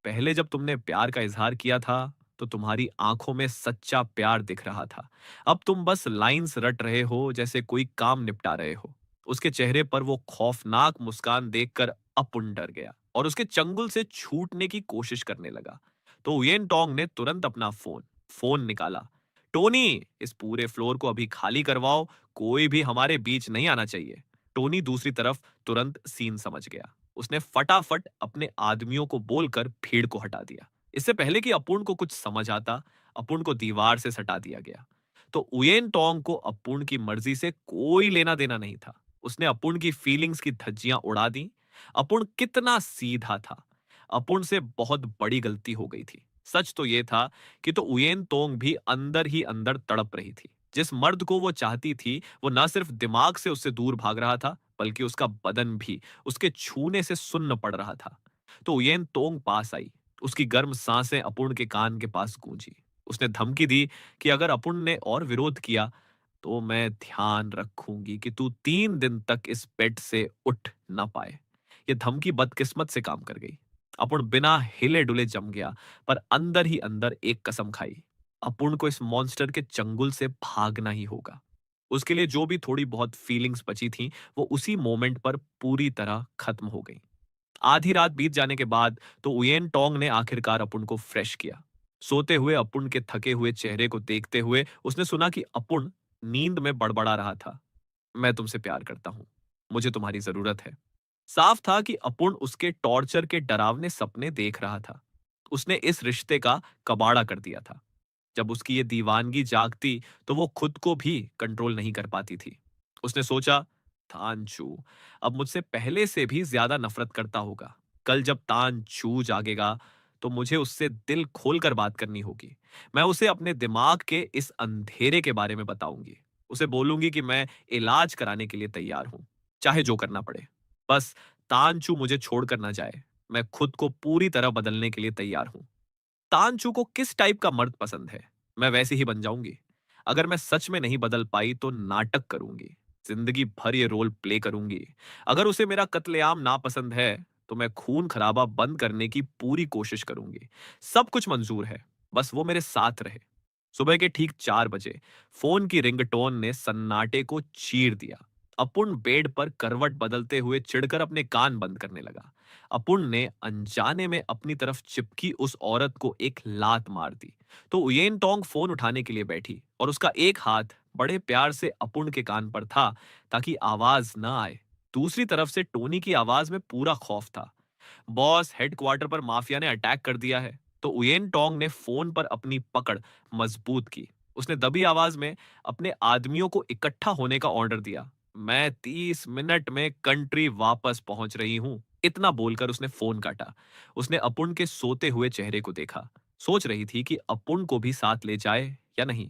पहले जब तुमने प्यार का इजहार किया था तो तुम्हारी आंखों में सच्चा प्यार दिख रहा था। अब तुम बस लाइंस रट रहे हो जैसे कोई काम निपटा रहे हो। उसके चेहरे पर वो खौफनाक मुस्कान देखकर अपुन डर गया और उसके चंगुल से छूटने की कोशिश करने लगा। तो उयेन टोंग ने तुरंत अपना फोन निकाला। टोनी, इस पूरे फ्लोर को अभी खाली करवाओ। कोई भी हमारे बीच नहीं आना चाहिए। टोनी दूसरी तरफ तुरंत सीन समझ गया। उसने फटाफट अपने आदमियों को बोलकर भीड़ को हटा दिया। इससे पहले कि अपुन को कुछ समझ आता, अपुन को दीवार से सटा दिया गया। तो उयेन टोंग को अपुन की मर्जी से कोई लेना देना नहीं था। उसने अपुन की फीलिंग्स की धज्जियां उड़ा दी। अपुन कितना सीधा था। अपुन से बहुत बड़ी गलती हो गई थी। सच तो यह था कि तो उयेन तोंग भी अंदर ही अंदर तड़प रही थी। जिस मर्द को वो चाहती थी, वो न सिर्फ दिमाग से उससे दूर भाग रहा था, बल्कि उसका बदन भी उसके छूने से सुन्न पड़ रहा था। तो उयेन तोंग पास आई। उसकी गर्म सांसें अपुन के कान के पास गूंजी। उसने धमकी दी कि अगर अपुन ने और विरोध किया, तो मैं ध्यान रखूंगी कि तू 3 दिन तक इस बेड से उठ ना पाए। यह धमकी बदकिस्मत से काम कर गई। अपुन बिना हिले डुले जम गया, पर अंदर ही अंदर एक कसम खाई। अपुन को इस मॉन्स्टर के चंगुल से भागना ही होगा। उसके लिए जो भी थोड़ी बहुत फीलिंग्स बची थी, वो उसी मोमेंट पर पूरी तरह खत्म हो गई। आधी रात बीत जाने के बाद तो उयेन टोंग ने आखिरकार अपुन को फ्रेश किया। सोते हुए अपुन के थके हुए चेहरे को देखते हुए उसने सुना कि अपुन नींद में बड़बड़ा रहा था, मैं तुमसे प्यार करता हूं, मुझे तुम्हारी जरूरत है। साफ था कि अपुन उसके टॉर्चर के डरावने सपने देख रहा था। उसने इस रिश्ते का कबाड़ा कर दिया था। जब उसकी ये दीवानगी जागती, तो वो खुद को भी कंट्रोल नहीं कर पाती थी। उसने सोचा, तानचू अब मुझसे पहले से भी ज्यादा नफरत करता होगा। कल जब तानचू जागेगा, तो मुझे उससे दिल खोलकर बात करनी होगी। मैं उसे अपने दिमाग के इस अंधेरे के बारे में बताऊंगी। उसे बोलूंगी कि मैं इलाज कराने के लिए तैयार हूं, चाहे जो करना पड़े। बस तानचू मुझे छोड़कर ना जाए। मैं खुद को पूरी तरह बदलने के लिए तैयार हूं। तानचू को किस टाइप का मर्द पसंद है, मैं वैसे ही बन जाऊंगी। अगर मैं सच में नहीं बदल पाई, तो नाटक करूंगी। जिंदगी भर ये रोल प्ले करूंगी। अगर उसे मेरा कत्लेआम नापसंद है, तो मैं खून खराबा बंद करने की पूरी कोशिश करूंगी। सब कुछ मंजूर है, बस वो मेरे साथ रहे। सुबह के ठीक 4 बजे फोन की रिंगटोन ने सन्नाटे को चीर दिया। अपुन बेड पर करवट बदलते हुए चिढ़कर अपने कान बंद करने लगा। अपुन ने अनजाने में अपनी तरफ चिपकी उस औरत को एक लात मार दी। तो उयेन टोंग फोन उठाने के लिए बैठी, और उसका एक हाथ बड़े प्यार से अपुन के कान पर था, ताकि आवाज न आए। दूसरी तरफ से टोनी की आवाज में पूरा खौफ था। बॉस, हेडक्वार्टर पर माफिया ने अटैक कर दिया है। तो उयेन टोंग ने फोन पर अपनी पकड़ मजबूत की। उसने दबी आवाज में अपने आदमियों को इकट्ठा होने का ऑर्डर दिया। मैं 30 मिनट में कंट्री वापस पहुंच रही हूं। इतना बोलकर उसने फोन काटा। उसने अपुन के सोते हुए चेहरे को देखा। सोच रही थी कि अपुन को भी साथ ले जाए या नहीं,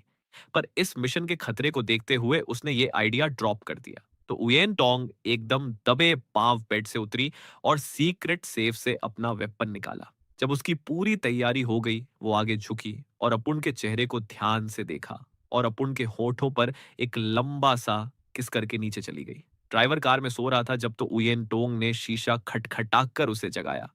पर इस मिशन के खतरे को देखते हुए उसने ये आइडिया ड्रॉप कर दिया। तो उयेन टोंग एकदम दबे पांव बेड से उतरी और सीक्रेट सेफ से अपना वेपन निकाला। जब उसकी पूरी तैयारी हो गई, वो आगे झुकी और अपुन के चेहरे को ध्यान से देखा, और अपुन के होठों पर एक लंबा सा किस करके नीचे चली गई। ड्राइवर कार में सो रहा था जब तो उयेन टोंग ने शीशा खटखटाकर उसे जगाया।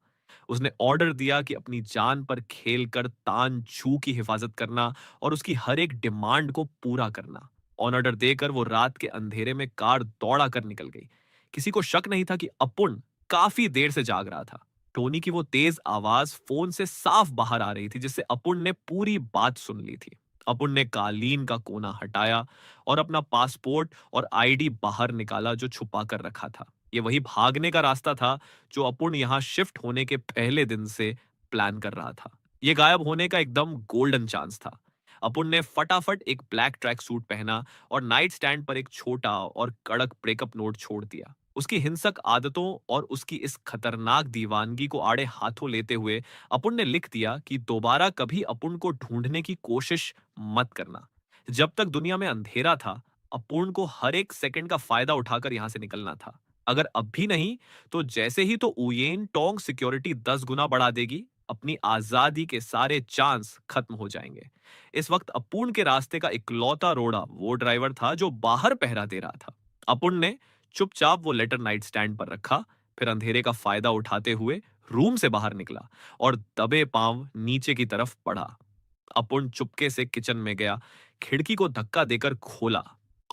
उसने ऑर्डर दिया कि अपनी जान पर खेलकर तान छू की हिफाजत करना और उसकी हर एक डिमांड को पूरा करना। ऑन ऑर्डर देकर वो रात के अंधेरे में कार दौड़ा कर निकल गई। किसी को शक नहीं था कि अपुन काफी देर से जाग रहा था। टोनी की वो तेज आवाज फोन से साफ बाहर आ रही थी, जिससे अपुन ने पूरी बात सुन ली थी। अपुन ने कालीन का कोना हटाया और अपना पासपोर्ट और आईडी बाहर निकाला, जो छुपा कर रखा था। ये वही भागने का रास्ता था जो अपुन यहां शिफ्ट होने के पहले दिन से प्लान कर रहा था। ये गायब होने का एकदम गोल्डन चांस था। अपुन ने फटाफट एक ब्लैक ट्रैक सूट पहना और नाइट स्टैंड पर एक छोटा और कड़क ब्रेकअप नोट छोड़ दिया। उसकी हिंसक आदतों और उसकी इस खतरनाक दीवानगी को आड़े हाथों लेते हुए अपुन ने लिख दिया कि दोबारा कभी अपुन को ढूंढने की कोशिश मत करना। जब तक दुनिया में अंधेरा था, अपुन को हर एक सेकंड का फायदा उठाकर यहां से निकलना था। अगर अब भी नहीं, तो जैसे ही तो उयेन टोंग सिक्योरिटी 10 गुना बढ़ा देगी, अपनी आजादी के सारे चांस खत्म हो जाएंगे। इस वक्त अपुन के रास्ते का इकलौता रोड़ा वो ड्राइवर था जो बाहर पहरा दे रहा था। अपुन ने चुपचाप वो लेटर नाइट स्टैंड पर रखा, फिर अंधेरे का फायदा उठाते हुए रूम से बाहर निकला और दबे पांव नीचे की तरफ बढ़ा। अपुन चुपके से किचन में गया, खिड़की को धक्का देकर खोला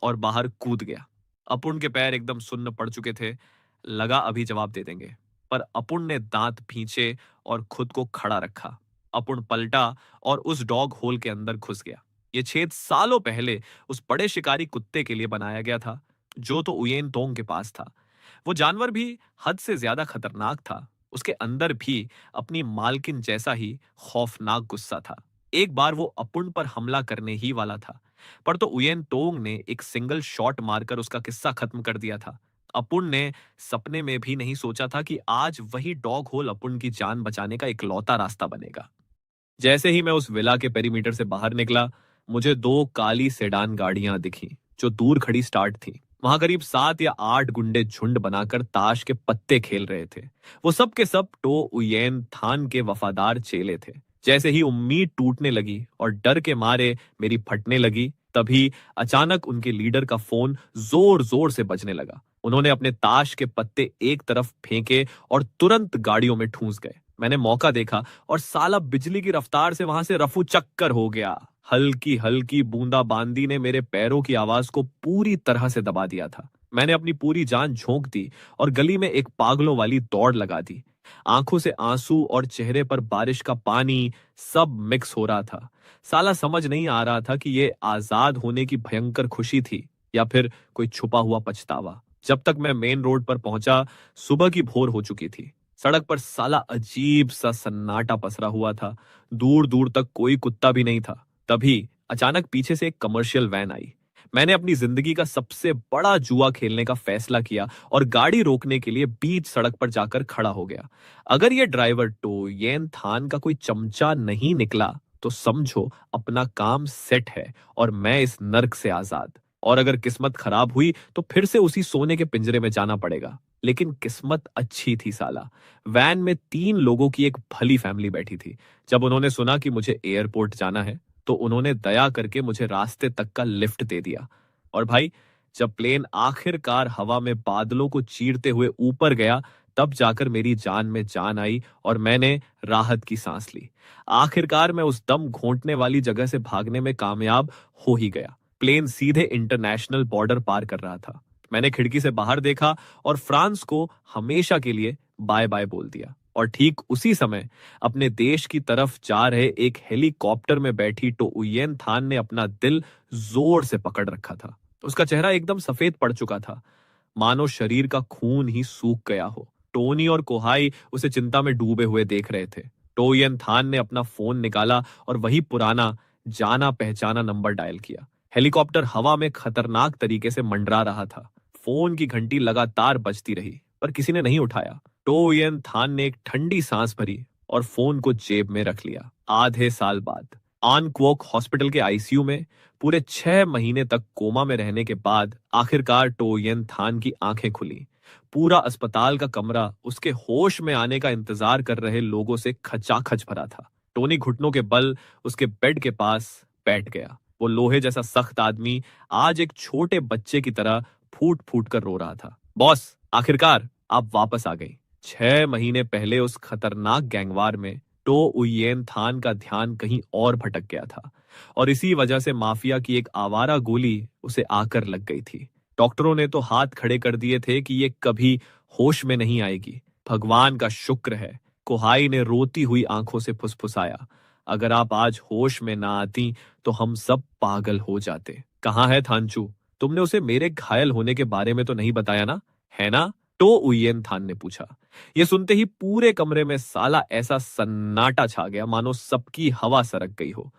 और बाहर कूद गया। अपुन के पैर एकदम सुन्न पड़ चुके थे। लगा अभी जवाब दे देंगे, पर अपुन ने दांत भींचे और खुद को खड़ा रखा। अपुन पलटा और उस डॉग होल के अंदर घुस गया। ये छेद सालों पहले उस बड़े शिकारी कुत्ते के लिए बनाया गया था, जो तो उयेन तोंग के पास था। वो जानवर भी हद से ज्यादा खतरनाक था। उसके अंदर भी अपनी मालकिन जैसा ही खौफनाक गुस्सा था। एक बार वो अपुन पर हमला करने ही वाला था, पर तो उयेन तोंग ने एक सिंगल शॉट मारकर उसका किस्सा खत्म कर दिया था। अपुन ने सपने में भी नहीं सोचा था कि आज वही डॉग होल अपुन की जान बचाने का इकलौता रास्ता बनेगा। जैसे ही मैं उस विला के पेरीमीटर से बाहर निकला, मुझे दो काली सेडान गाड़ियां दिखी जो दूर खड़ी स्टार्ट थी। वहां करीब 7 या 8 गुंडे झुंड बनाकर ताश के पत्ते खेल रहे थे। वो सब के सब टो उयेन थान के वफादार चेले थे। जैसे ही उम्मीद टूटने लगी और डर के मारे मेरी फटने लगी, तभी अचानक उनके लीडर का फोन जोर जोर से बजने लगा। उन्होंने अपने ताश के पत्ते एक तरफ फेंके और तुरंत गाड़ियों में ठूंस गए। मैंने मौका देखा और साला बिजली की रफ्तार से वहां से रफू चक्कर हो गया। हल्की हल्की बूंदाबांदी ने मेरे पैरों की आवाज को पूरी तरह से दबा दिया था। मैंने अपनी पूरी जान झोंक दी और गली में एक पागलों वाली दौड़ लगा दी। आंखों से आंसू और चेहरे पर बारिश का पानी सब मिक्स हो रहा था। साला समझ नहीं आ रहा था कि ये आजाद होने की भयंकर खुशी थी या फिर कोई छुपा हुआ पछतावा। जब तक मैं मेन रोड पर पहुंचा, सुबह की भोर हो चुकी थी। सड़क पर साला अजीब सा सन्नाटा पसरा हुआ था। दूर दूर तक कोई कुत्ता भी नहीं था। तभी अचानक पीछे से एक कमर्शियल वैन आई। मैंने अपनी जिंदगी का सबसे बड़ा जुआ खेलने का फैसला किया और गाड़ी रोकने के लिए बीच सड़क पर जाकर खड़ा हो गया। अगर यह ड्राइवर टो येन थान का कोई चमचा नहीं निकला तो समझो अपना काम सेट है और मैं इस नर्क से आजाद। और अगर किस्मत खराब हुई तो फिर से उसी सोने के पिंजरे में जाना पड़ेगा। लेकिन किस्मत अच्छी थी साला। वैन में 3 लोगों की एक भली फैमिली बैठी थी। जब उन्होंने सुना कि मुझे एयरपोर्ट जाना है तो उन्होंने दया करके मुझे रास्ते तक का लिफ्ट दे दिया। और भाई, जब प्लेन आखिरकार हवा में बादलों को चीरते हुए ऊपर गया, तब जाकर मेरी जान में जान आई और मैंने राहत की सांस ली। आखिरकार मैं उस दम घोंटने वाली जगह से भागने में कामयाब हो ही गया। प्लेन सीधे इंटरनेशनल बॉर्डर पार कर रहा था। मैंने खिड़की से बाहर देखा और फ्रांस को हमेशा के लिए बाय बाय बोल दिया। और ठीक उसी समय अपने देश की तरफ जा रहे एक हेलीकॉप्टर में बैठी टो उयेन थान ने अपना दिल जोर से पकड़ रखा था। उसका चेहरा एकदम सफेद पड़ चुका था, मानो शरीर का खून ही सूख गया हो। टोनी और कोहाई उसे चिंता में डूबे हुए देख रहे थे। टो उयेन थान ने अपना फोन निकाला और वही पुराना जाना पहचाना नंबर डायल किया। हेलीकॉप्टर हवा में खतरनाक तरीके से मंडरा रहा था। फोन की घंटी लगातार बजती रही पर किसी ने नहीं उठाया। टो उयेन थान ने एक ठंडी सांस भरी और फोन को जेब में रख लिया। आधे साल बाद आन क्वोक हॉस्पिटल के आईसीयू में पूरे 6 महीने तक कोमा में रहने के बाद आखिरकार टो उयेन थान की आंखें खुली। पूरा अस्पताल का कमरा उसके होश में आने का इंतजार कर रहे लोगों से खचाखच भरा था। टोनी घुटनों के बल उसके बेड के पास बैठ गया। वो लोहे जैसा सख्त आदमी आज एक छोटे बच्चे की तरह फूट फूट कर रो रहा था। बॉस, आखिरकार आप वापस आ गई। 6 महीने पहले उस खतरनाक गैंगवार में टो उयेन थान का ध्यान कहीं और भटक गया था और इसी वजह से माफिया की एक आवारा गोली उसे आकर लग गई थी। डॉक्टरों ने तो हाथ खड़े कर दिए थे कि ये कभी होश में नहीं आएगी। भगवान का शुक्र है, कोहाई ने रोती हुई आंखों से फुसफुसाया। अगर आप आज होश में ना आती तो हम सब पागल हो जाते। कहाँ है थानचू? तुमने उसे मेरे घायल होने के बारे में तो नहीं बताया ना, है ना? टो उयेन थान ने पूछा। यह सुनते ही पूरे कमरे में साला ऐसा सन्नाटा छा गया मानो सबकी हवा सरक गई हो।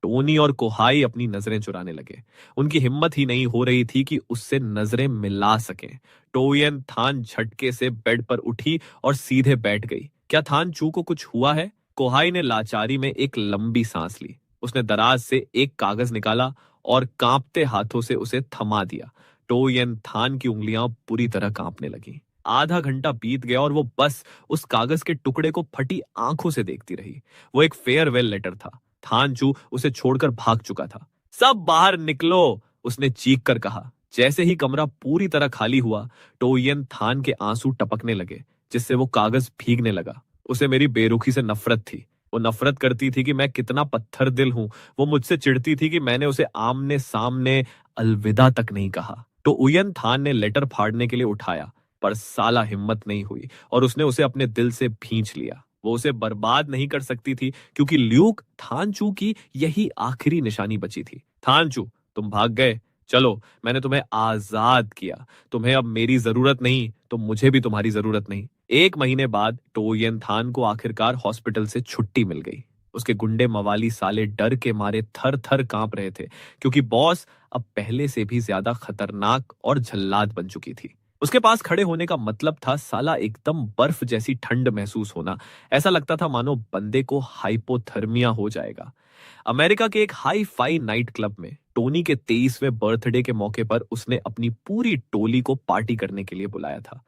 टोनी और कोहाई अपनी नजरें चुराने लगे। उनकी हिम्मत ही नहीं हो रही थी कि उससे नजरें मिला सकें। टो उयेन थान झटके से बेड पर उठी और सीधे बैठ गई। क्या थानचू को कुछ हुआ है? कोहाई ने लाचारी में एक लंबी सांस ली। उसने दराज से एक कागज निकाला और कांपते हाथों से उसे थमा दिया। टो उयेन थान की उंगलियां पूरी तरह कांपने लगी। आधा घंटा बीत गया और वो बस उस कागज के टुकड़े को फटी आंखों से देखती रही। वो एक फेयरवेल लेटर था। थानचू उसे छोड़कर भाग चुका था। सब बाहर निकलो, उसने चीख कर कहा। जैसे ही कमरा पूरी तरह खाली हुआ, टो उयेन थान के आंसू टपकने लगे, जिससे वो कागज भीगने लगा। उसे मेरी बेरुखी से नफरत थी। वो नफरत करती थी कि मैं कितना पत्थर दिल हूं। वो मुझसे चिढ़ती थी कि मैंने उसे आमने सामने अलविदा तक नहीं कहा। तो उयेन थान ने लेटर फाड़ने के लिए उठाया, पर साला हिम्मत नहीं हुई और उसने उसे अपने दिल से भींच लिया। वो उसे बर्बाद नहीं कर सकती थी क्योंकि ल्यूक थानचू की यही आखिरी निशानी बची थी। थानचू, तुम भाग गए। चलो, मैंने तुम्हें आजाद किया। तुम्हें अब मेरी जरूरत नहीं तो मुझे भी तुम्हारी जरूरत नहीं। 1 महीने बाद टो उयेन थान को आखिरकार हॉस्पिटल से छुट्टी मिल गई। उसके गुंडे मवाली साले डर के मारे थर थर कांप रहे थे, क्योंकि बॉस अब पहले से भी ज्यादा खतरनाक और जल्लाद बन चुकी थी। उसके पास खड़े होने का मतलब था साला एकदम बर्फ जैसी ठंड महसूस होना। ऐसा लगता था मानो बंदे को हाइपोथर्मिया हो जाएगा। अमेरिका के एक हाई फाई नाइट क्लब में टोनी के 23वें बर्थडे के मौके पर उसने अपनी पूरी टोली को पार्टी करने के लिए बुलाया था।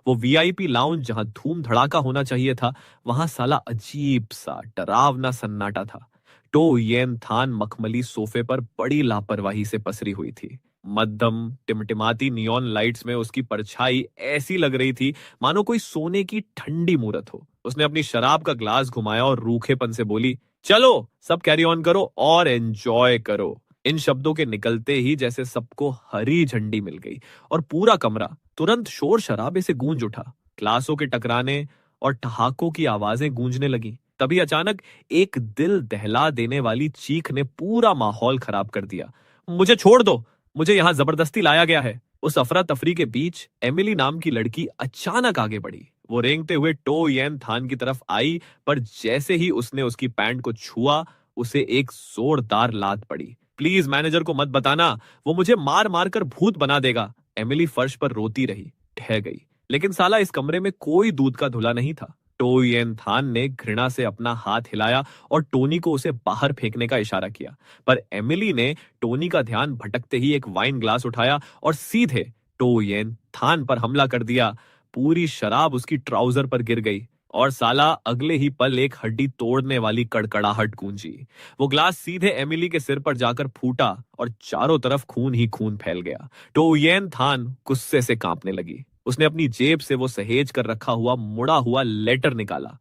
वो वीआईपी लाउंज जहां धूम धड़ाका होना चाहिए था, वहां साला अजीब सा डरावना सन्नाटा था। टो येन थान मखमली सोफे पर बड़ी लापरवाही से पसरी हुई थी। मध्यम टिमटिमाती नियॉन लाइट्स में उसकी परछाई ऐसी लग रही थी मानो कोई सोने की ठंडी मूरत हो। उसने अपनी शराब का ग्लास घुमाया और रूखेपन से बोली, चलो सब कैरी ऑन करो और एंजॉय करो। इन शब्दों के निकलते ही जैसे सबको हरी झंडी मिल गई और पूरा कमरा तुरंत शोर शराबे से गूंज उठा। ग्लासों के टकराने और ठहाकों की आवाजें गूंजने लगी। तभी अचानक एक दिल दहला देने वाली चीख ने पूरा माहौल खराब कर दिया। मुझे छोड़ दो, मुझे यहां जबरदस्ती लाया गया है। उस अफरा तफरी के बीच एमिली नाम की लड़की अचानक आगे बढ़ी। वो रेंगते हुए टो येन थान की तरफ आई, पर जैसे ही उसने उसकी पैंट को छुआ, उसे एक जोरदार लात पड़ी। प्लीज मैनेजर को मत बताना, वो मुझे मार मार कर भूत बना देगा। एमिली फर्श पर रोती रही, ढह गई। लेकिन साला इस कमरे में कोई दूध का धुला नहीं था। टो येन थान ने घृणा से अपना हाथ हिलाया और टोनी को उसे बाहर फेंकने का इशारा किया, पर एमिली ने टोनी का ध्यान भटकते ही एक वाइन ग्लास उठाया और सीधे टो येन थान पर हमला कर दिया। पूरी शराब उसकी ट्राउजर पर गिर गई और साला अगले ही पल एक हड्डी तोड़ने वाली कड़कड़ाहट गूंजी। वो ग्लास सीधे एमिली के सिर पर जाकर फूटा और चारों तरफ खून ही खून फैल गया। टो येन थान गुस्से से कांपने लगी। उसने अपनी जेब से वो सहेज कर रखा हुआ मुड़ा हुआ लेटर निकाला।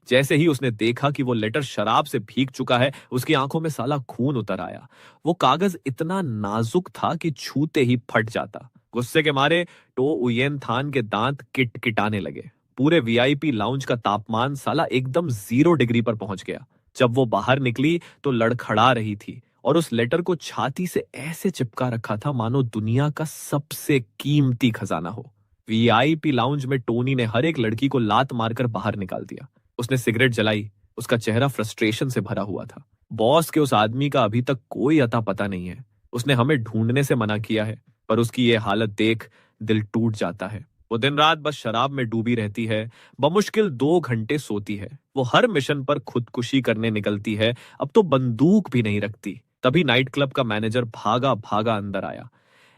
जैसे ही उसने देखा कि वो लेटर शराब से भीग चुका है, उसकी आंखों में साला खून उतर आया। वो कागज इतना नाजुक था कि छूते ही फट जाता। गुस्से के मारे टो उयेन थान के दांत किटकिटाने लगे। पूरे वीआईपी लाउंज का तापमान साला एकदम 0 डिग्री पर पहुंच गया। जब वो बाहर निकली तो लड़खड़ा रही थी और उस लेटर को छाती से ऐसे चिपका रखा था मानो दुनिया का सबसे कीमती खजाना हो। वीआईपी लाउंज में टोनी ने हर एक लड़की को लात मारकर बाहर निकाल दिया। उसने सिगरेट जलाई। उसका चेहरा फ्रस्ट्रेशन से भरा हुआ था। बॉस के उस आदमी का अभी तक कोई अता पता नहीं है। उसने हमें ढूंढने से मना किया है, पर उसकी ये हालत देख दिल टूट जाता है। वो दिन रात बस शराब में डूबी रहती है, बमुश्किल 2 घंटे सोती है। वो हर मिशन पर खुदकुशी करने निकलती है, अब तो बंदूक भी नहीं रखती। तभी नाइट क्लब का मैनेजर भागा भागा अंदर आया।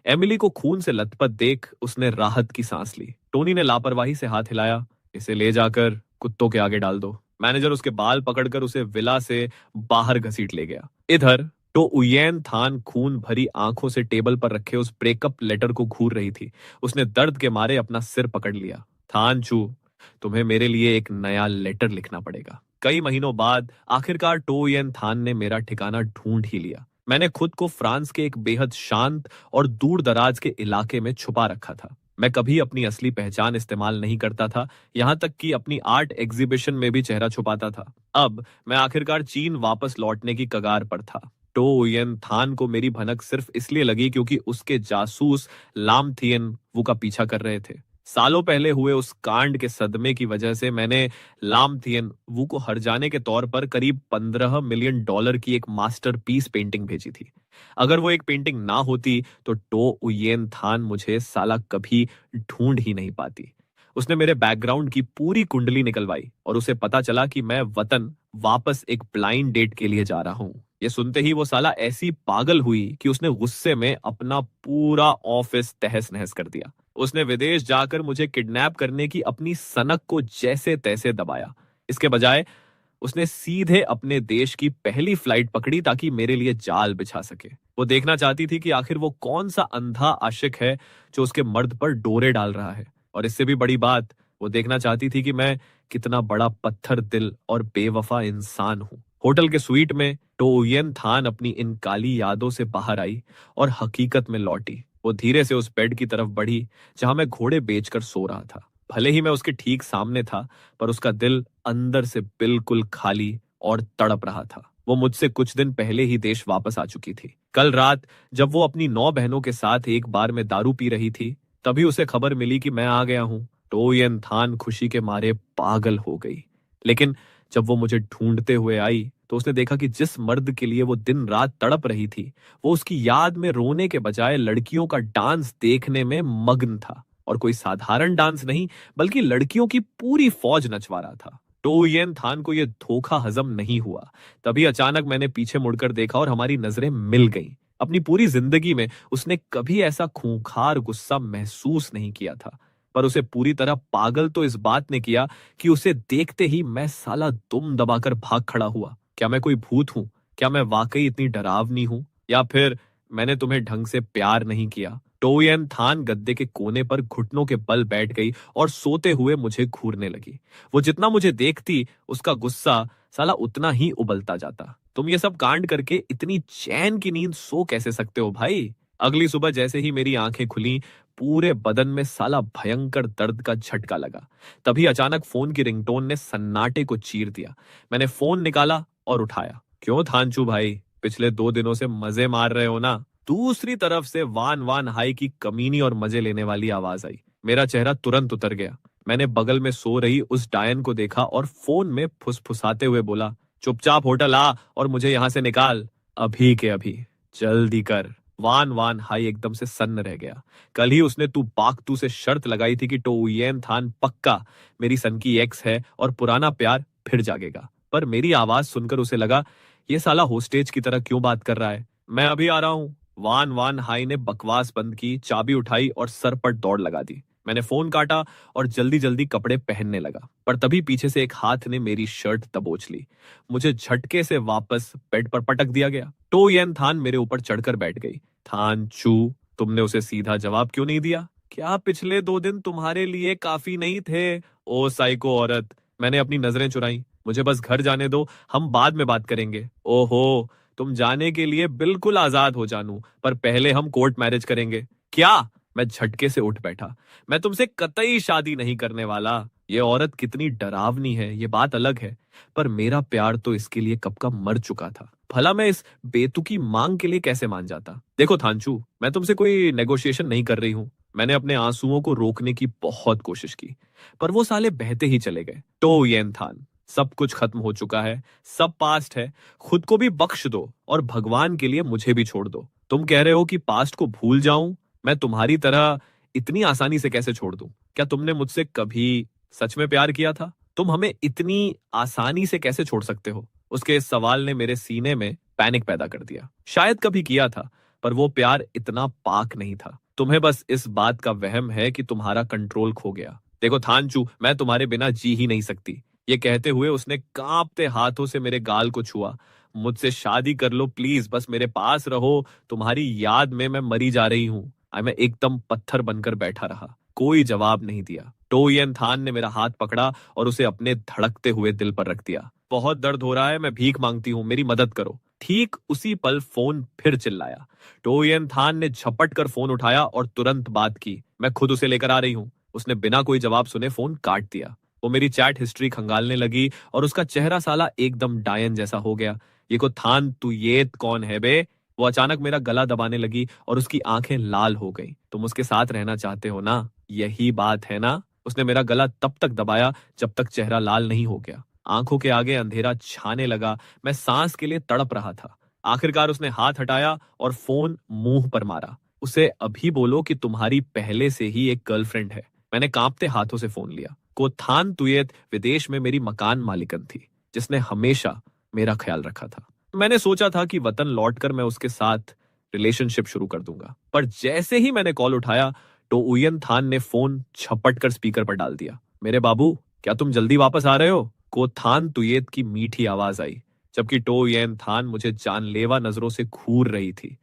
एमिली को खून से लथपथ देख उसने राहत की सांस ली। टोनी ने लापरवाही से हाथ हिलाया, इसे ले जाकर कुत्तों के आगे डाल दो। मैनेजर उसके बाल पकड़कर उसे विला से बाहर घसीट ले गया। इधर तो उयेन थान खून भरी आंखों से टेबल पर रखे उस ब्रेकअप लेटर को घूर रही थी। उसने दर्द के मारे अपना सिर पकड़ लिया। थान चू, तुम्हें मेरे लिए एक नया लेटर लिखना पड़ेगा। कई महीनों बाद आखिरकार टो येन थान ने मेरा ठिकाना ढूंढ ही लिया। मैंने खुद को फ्रांस के एक बेहद शांत और दूर दराज के इलाके में छुपा रखा था। मैं कभी अपनी असली पहचान इस्तेमाल नहीं करता था, यहां तक कि अपनी आर्ट एग्जीबिशन में भी चेहरा छुपाता था। अब मैं आखिरकार चीन वापस लौटने की कगार पर था। टो येन थान को मेरी भनक सिर्फ इसलिए लगी क्योंकि उसके जासूस लाम थियन वू का पीछा कर रहे थे। सालों पहले हुए उस कांड के सदमे की वजह से मैंने लाम थियन वू को हर्जाने के तौर पर करीब $15 मिलियन की एक मास्टरपीस पेंटिंग भेजी थी। अगर वो एक पेंटिंग ना होती तो टो उयेन थान मुझे साला कभी ढूंढ ही नहीं पाती। उसने मेरे बैकग्राउंड की पूरी कुंडली निकलवाई और उसे पता चला कि मैं वतन वापस एक ब्लाइंड डेट के लिए जा रहा हूं। ये सुनते ही वो साला ऐसी पागल हुई कि उसने गुस्से में अपना पूरा ऑफिस तहस नहस कर दिया। उसने विदेश जाकर मुझे किडनैप करने की अपनी सनक को जैसे तैसे दबाया। इसके बजाय उसने सीधे अपने देश की पहली फ्लाइट पकड़ी ताकि मेरे लिए जाल बिछा सके। वो देखना चाहती थी कि आखिर वो कौन सा अंधा आशिक है जो उसके मर्द पर डोरे डाल रहा है, और इससे भी बड़ी बात, वो देखना चाहती थी कि मैं कितना बड़ा पत्थर दिल और बेवफा इंसान हूं। होटल के स्वीट में टो उयेन थान अपनी इन काली यादों से बाहर आई और हकीकत में लौटी। वो धीरे से उस बेड की तरफ बढ़ी जहां मैं घोड़े बेचकर सो रहा था। भले ही मैं उसके ठीक सामने था, पर उसका दिल अंदर से बिल्कुल खाली और तड़प रहा था। वो मुझसे कुछ दिन पहले ही देश वापस आ चुकी थी। कल रात जब वो अपनी 9 बहनों के साथ एक बार में दारू पी रही थी, तभी उसे खबर मिली कि मैं आ गया हूं। टो येन थान खुशी के मारे पागल हो गई। लेकिन जब वो मुझे ढूंढते हुए आई तो उसने देखा कि जिस मर्द के लिए वो दिन रात तड़प रही थी, वो उसकी याद में रोने के बजाय लड़कियों का डांस देखने में मग्न था। और कोई साधारण डांस नहीं, बल्कि लड़कियों की पूरी फौज नचवा रहा था। तो येन थान को यह धोखा हजम नहीं हुआ। तभी अचानक मैंने पीछे मुड़कर देखा और हमारी नजरें मिल गईं। अपनी पूरी जिंदगी में उसने कभी ऐसा खूंखार गुस्सा महसूस नहीं किया था, पर उसे पूरी तरह पागल तो इस बात ने किया कि उसे देखते ही मैं साला दुम दबाकर भाग खड़ा हुआ। क्या मैं कोई भूत हूं? क्या मैं वाकई इतनी डरावनी हूं? या फिर मैंने तुम्हें ढंग से प्यार नहीं किया? टोयन थान गद्दे के कोने पर घुटनों के बल बैठ गई और सोते हुए मुझे घूरने लगी। वो जितना मुझे देखती, उसका गुस्सा साला उतना ही उबलता जाता। तुम ये सब कांड करके इतनी चैन की नींद सो कैसे सकते हो भाई? अगली सुबह जैसे ही मेरी आंखें खुली, पूरे बदन में साला भयंकर दर्द का झटका लगा। तभी अचानक फोन की रिंगटोन ने सन्नाटे को चीर दिया। मैंने फोन निकाला और उठाया। क्यों थानचू भाई, पिछले 2 दिनों से मजे मार रहे हो ना? दूसरी तरफ से वान वान हाई की कमीनी और मजे लेने वाली आवाज आई। मेरा चेहरा तुरंत उतर गया। मैंने बगल में सो रही उस डायन को देखा और फोन में फुसफुसाते हुए बोला, चुपचाप होटल आ और मुझे यहां से निकाल, अभी के अभी, जल्दी कर। वान वान हाई एकदम से सन्न रह गया। कल ही उसने तू पाकतू से शर्त लगाई थी कि टोयेन थान पक्का मेरी सन की एक्स है और पुराना प्यार फिर जागेगा। पर मेरी आवाज सुनकर उसे लगा, ये साला होस्टेज की तरह क्यों बात कर रहा है? मैं अभी आ रहा हूं। वान वान हाई ने बकवास बंद की, चाबी उठाई और सर पर दौड़ लगा दी। मैंने फोन काटा और जल्दी जल्दी कपड़े पहनने लगा, पर तभी पीछे से एक हाथ ने मेरी शर्ट दबोच ली। मुझे झटके से वापस बेड पर पटक दिया गया। टोयेन थान मेरे ऊपर चढ़कर बैठ गई। थान चू, तुमने उसे सीधा जवाब क्यों नहीं दिया? क्या पिछले 2 दिन तुम्हारे लिए काफी नहीं थे? ओ साइको औरत, मैंने अपनी नजरें चुराई। मुझे बस घर जाने दो, हम बाद में बात करेंगे। ओहो, तुम जाने के लिए बिल्कुल आजाद हो जानू, पर पहले हम कोर्ट मैरिज करेंगे। क्या? मैं झटके से उठ बैठा। मैं तुमसे कतई शादी नहीं करने वाला। ये औरत कितनी डरावनी है, ये बात अलग है, पर मेरा प्यार तो इसके लिए कब का मर चुका था। भला मैं इस बेतुकी मांग के लिए कैसे मान जाता? देखो थानचू, मैं तुमसे कोई नेगोशिएशन नहीं कर रही हूँ। मैंने अपने आंसुओं को रोकने की बहुत कोशिश की, पर वो साले बहते ही चले गए। तो येन थान, सब कुछ खत्म हो चुका है, सब पास्ट है। खुद को भी बख्श दो और भगवान के लिए मुझे भी छोड़ दो। तुम कह रहे हो कि पास्ट को भूल जाऊं? मैं तुम्हारी तरह इतनी आसानी से कैसे छोड़ दूं? क्या तुमने मुझसे कभी सच में प्यार किया था? तुम हमें इतनी आसानी से कैसे छोड़ सकते हो? उसके इस सवाल ने मेरे सीने में पैनिक पैदा कर दिया। शायद कभी किया था, पर वो प्यार इतना पाक नहीं था। तुम्हें बस इस बात का वहम है कि तुम्हारा कंट्रोल खो गया। देखो थानचू, मैं तुम्हारे बिना जी ही नहीं सकती। ये कहते हुए उसने कांपते हाथों से मेरे गाल को छुआ। मुझसे शादी कर लो प्लीज, बस मेरे पास रहो, तुम्हारी याद में मैं मरी जा रही हूँ। मैं एकदम पत्थर बनकर बैठा रहा, कोई जवाब नहीं दिया। टोयेन थान ने मेरा हाथ पकड़ा और उसे अपने धड़कते हुए दिल पर रख दिया। बहुत दर्द हो रहा है, मैं भीख मांगती हूँ, मेरी मदद करो। ठीक उसी पल फोन फिर चिल्लाया। टोयेन थान ने झपट कर फोन उठाया और तुरंत बात की। मैं खुद उसे लेकर आ रही हूँ। उसने बिना कोई जवाब सुने फोन काट दिया। वो मेरी चैट हिस्ट्री खंगालने लगी और उसका चेहरा साला एकदम डायन जैसा हो गया। ये को थान तू ये कौन है बे? वो अचानक मेरा गला दबाने लगी और उसकी आंखें लाल हो गईं। तुम उसके साथ रहना चाहते हो ना? यही बात है ना? उसने मेरा गला तब तक दबाया जब तक चेहरा लाल नहीं हो गया। आंखों के आगे अंधेरा छाने लगा। मैं सांस के लिए तड़प रहा था। आखिरकार उसने हाथ हटाया और फोन मुंह पर मारा। उसे अभी बोलो कि तुम्हारी पहले से ही एक गर्लफ्रेंड है। मैंने कांपते हाथों से फोन लिया। कोथान तुयेत विदेश में मेरी मकान मालिकन थी, जिसने हमेशा मेरा ख्याल रखा था। मैंने सोचा था कि वतन लौटकर मैं उसके साथ रिलेशनशिप शुरू कर दूंगा, पर जैसे ही मैंने कॉल उठाया तो उयन थान ने फोन झपट कर स्पीकर पर डाल दिया। मेरे बाबू, क्या तुम जल्दी वापस आ रहे हो? कोथान तुयेत की मीठी आवाज आई, जबकि टोयेन थान मुझे जानलेवा नजरों से घूर रही थी।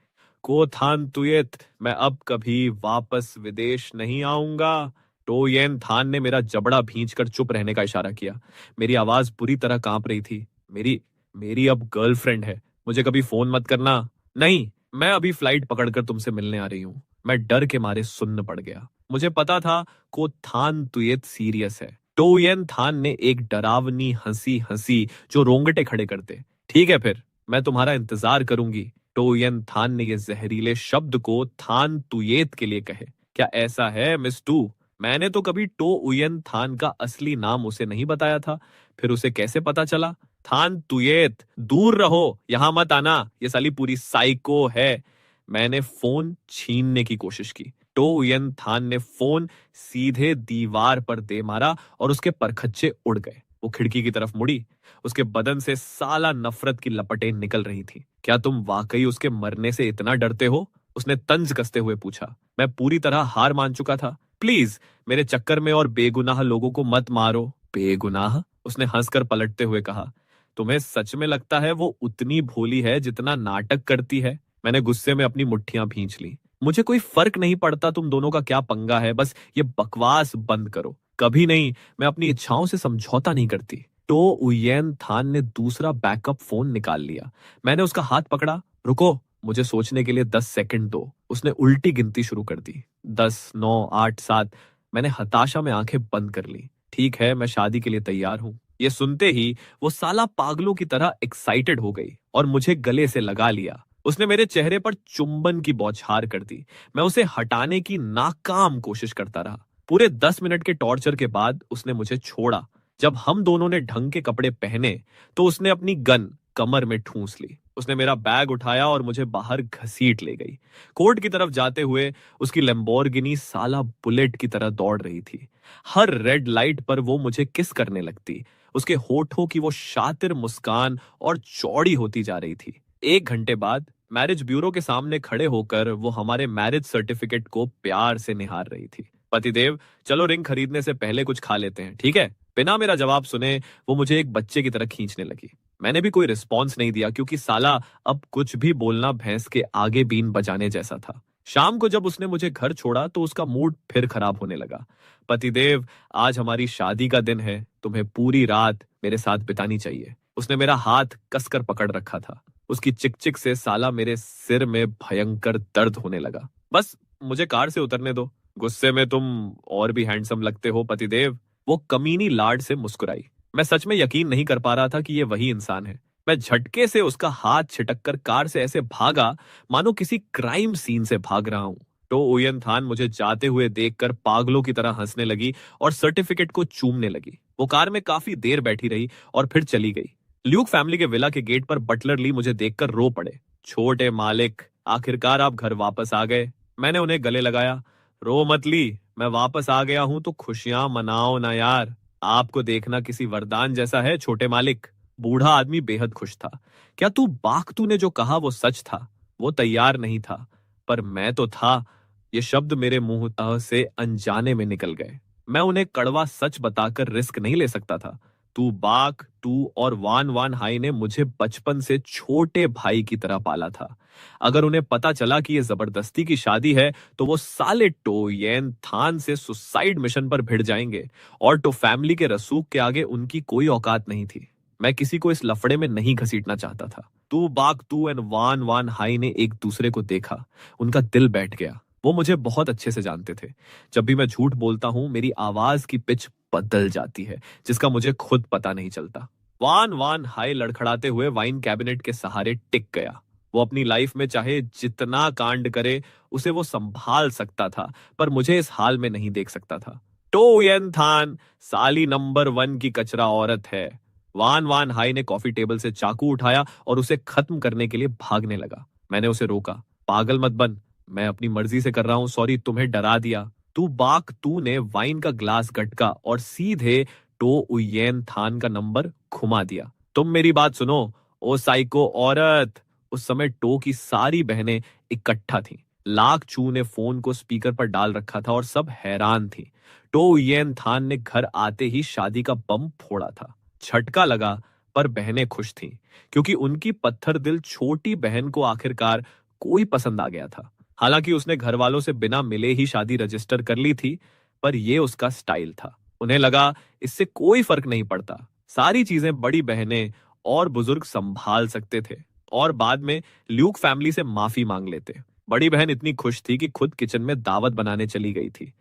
कोथान तुयेत, मैं अब कभी वापस विदेश नहीं आऊंगा। टोयेन थान ने मेरा जबड़ा भींचकर चुप रहने का इशारा किया। मेरी आवाज बुरी तरह कांप रही थी। मेरी मेरी अब गर्लफ्रेंड है, मुझे कभी फोन मत करना। नहीं, मैं अभी फ्लाइट पकड़कर तुमसे मिलने आ रही हूँ। मैं डर के मारे सुन्न पड़ गया। मुझे पता था को थान तुयेत सीरियस है। टोयेन थान ने एक डरावनी हंसी हंसी जो रोंगटे खड़े करते। ठीक है फिर, मैं तुम्हारा इंतजार करूंगी। टोयेन थान ने ये जहरीले शब्द को थान तुयेत के लिए कहे। क्या ऐसा है मिस टू? मैंने तो कभी टो उयन थान का असली नाम उसे नहीं बताया था, फिर उसे कैसे पता चला? थान तुयेत, दूर रहो, यहां मत आना, ये साली पूरी साइको है। मैंने फोन छीनने की कोशिश की। टो उयन थान ने फोन सीधे दीवार पर दे मारा और उसके परखच्चे उड़ गए। वो खिड़की की तरफ मुड़ी। उसके बदन से साला नफरत की लपटें निकल रही थी। क्या तुम वाकई उसके मरने से इतना डरते हो? उसने तंज कसते हुए पूछा। मैं पूरी तरह हार मान चुका था। प्लीज मेरे चक्कर में और बेगुनाह लोगों को मत मारो। बेगुनाह? उसने हंसकर पलटते हुए कहा। तुम्हें सच में लगता है वो उतनी भोली है जितना नाटक करती है? मैंने गुस्से में अपनी मुट्ठियां भींच ली। मुझे कोई फर्क नहीं पड़ता तुम दोनों का क्या पंगा है, बस ये बकवास बंद करो। कभी नहीं, मैं अपनी इच्छाओं से समझौता नहीं करती। तो उयेन थान ने दूसरा बैकअप फोन निकाल लिया। मैंने उसका हाथ पकड़ा। रुको, मुझे सोचने के लिए 10 सेकंड दो। उसने उल्टी गिनती शुरू कर दी। 10, 9, 8, 7। मैंने हताशा में आंखें बंद कर ली। ठीक है, मैं शादी के लिए तैयार हूं। ये सुनते ही वो साला पागलों की तरह एक्साइटेड हो गई और मुझे गले से लगा लिया। उसने मेरे चेहरे पर चुंबन की बौछार कर दी। मैं उसे हटाने की नाकाम कोशिश करता रहा। पूरे 10 मिनट के टॉर्चर के बाद उसने मुझे छोड़ा। जब हम दोनों ने ढंग के कपड़े पहने तो उसने अपनी गन कमर में ठूंस ली। उसने मेरा बैग उठाया और मुझे बाहर घसीट ले गई। कोर्ट की तरफ जाते हुए उसकी लैम्बोर्गिनी साला बुलेट की तरह दौड़ रही थी। हर रेड लाइट पर वो मुझे किस करने लगती। उसके होठों की वो शातिर मुस्कान और चौड़ी होती जा रही थी। 1 घंटे बाद मैरिज ब्यूरो के सामने खड़े होकर वो हमारे मैरिज सर्टिफिकेट को प्यार से निहार रही थी। पतिदेव, चलो रिंग खरीदने से पहले कुछ खा लेते हैं, ठीक है? बिना मेरा जवाब सुने वो मुझे एक बच्चे की तरह खींचने लगी। मैंने भी कोई रिस्पॉन्स नहीं दिया क्योंकि साला अब कुछ भी बोलना भैंस के आगे बीन बजाने जैसा था। शाम को जब उसने मुझे घर छोड़ा तो उसका मूड फिर खराब होने लगा। पतिदेव, आज हमारी शादी का दिन है, तुम्हें पूरी रात मेरे साथ बितानी चाहिए। उसने मेरा हाथ कसकर पकड़ रखा था। उसकी चिकचिक से साला मेरे सिर में भयंकर दर्द होने लगा। बस मुझे कार से उतरने दो। गुस्से में तुम और भी हैंडसम लगते हो पतिदेव। वो कमीनी लाड से मुस्कुराई। मैं सच में यकीन नहीं कर पा रहा था कि ये वही इंसान है। मैं झटके से उसका हाथ छिटककर कार से ऐसे भागा मानो किसी क्राइम सीन से भाग रहा हूं। तो उयन थान मुझे जाते हुए देखकर पागलों की तरह हंसने लगी और सर्टिफिकेट को चूमने लगी। वो कार में काफी देर बैठी रही और फिर चली गई। ल्यूक फैमिली के विला के गेट पर बटलर ली मुझे देखकर रो पड़े। छोटे मालिक, आखिरकार आप घर वापस आ गए। मैंने उन्हें गले लगाया। रो मत ली, मैं वापस आ गया हूं तो खुशियां मनाओ ना यार। आपको देखना किसी वरदान जैसा है छोटे मालिक। बूढ़ा आदमी बेहद खुश था। क्या तू बाकतू ने जो कहा वो सच था? वो तैयार नहीं था, पर मैं तो था। ये शब्द मेरे मुंह से अनजाने में निकल गए। मैं उन्हें कड़वा सच बताकर रिस्क नहीं ले सकता था। तू और वान वान हाई ने मुझे बचपन से छोटे भाई की तरह पाला था। अगर उन्हें पता चला कि ये जबरदस्ती की शादी है तो वो साले टो येन थान से सुसाइड मिशन पर भिड़ जाएंगे और टो फैमिली के रसूख के आगे उनकी कोई औकात नहीं थी। मैं किसी को इस लफड़े में नहीं घसीटना चाहता था। तू एंड वान वान हाई ने एक दूसरे को देखा। उनका दिल बैठ गया। वो मुझे बहुत अच्छे से जानते थे। जब भी मैं झूठ बोलता हूं मेरी आवाज की पिच बदल जाती है जिसका मुझे खुद पता नहीं चलता। वान वान हाई लड़खड़ाते हुए वाइन कैबिनेट के सहारे टिक गया। वो अपनी लाइफ में चाहे जितना कांड करे उसे वो संभाल सकता था, पर मुझे इस हाल में नहीं देख सकता था। टो यन थान साली नंबर 1 की कचरा औरत है। वान वान हाई ने कॉफी टेबल से चाकू उठाया और उसे खत्म करने के लिए भागने लगा। मैंने उसे रोका। पागल मत बन, मैं अपनी मर्जी से कर रहा हूं। सॉरी, तुम्हें डरा दिया। तू ने वाइन का ग्लास गटका और सीधे टो उयेन थान का नंबर घुमा दिया। तुम मेरी बात सुनो, ओ साइको औरत। उस समय टो की सारी बहनें इकट्ठा थीं। लाख चू ने फोन को स्पीकर पर डाल रखा था और सब हैरान थी। टो उयेन थान ने घर आते ही शादी का बम फोड़ा था। झटका लगा, पर बहनें खुश थीं क्योंकि उनकी पत्थर दिल छोटी बहन को आखिरकार कोई पसंद आ गया था। हालांकि उसने घर वालों से बिना मिले ही शादी रजिस्टर कर ली थी, पर यह उसका स्टाइल था। उन्हें लगा इससे कोई फर्क नहीं पड़ता, सारी चीजें बड़ी बहनें और बुजुर्ग संभाल सकते थे और बाद में ल्यूक फैमिली से माफी मांग लेते। बड़ी बहन इतनी खुश थी कि खुद किचन में दावत बनाने चली गई थी।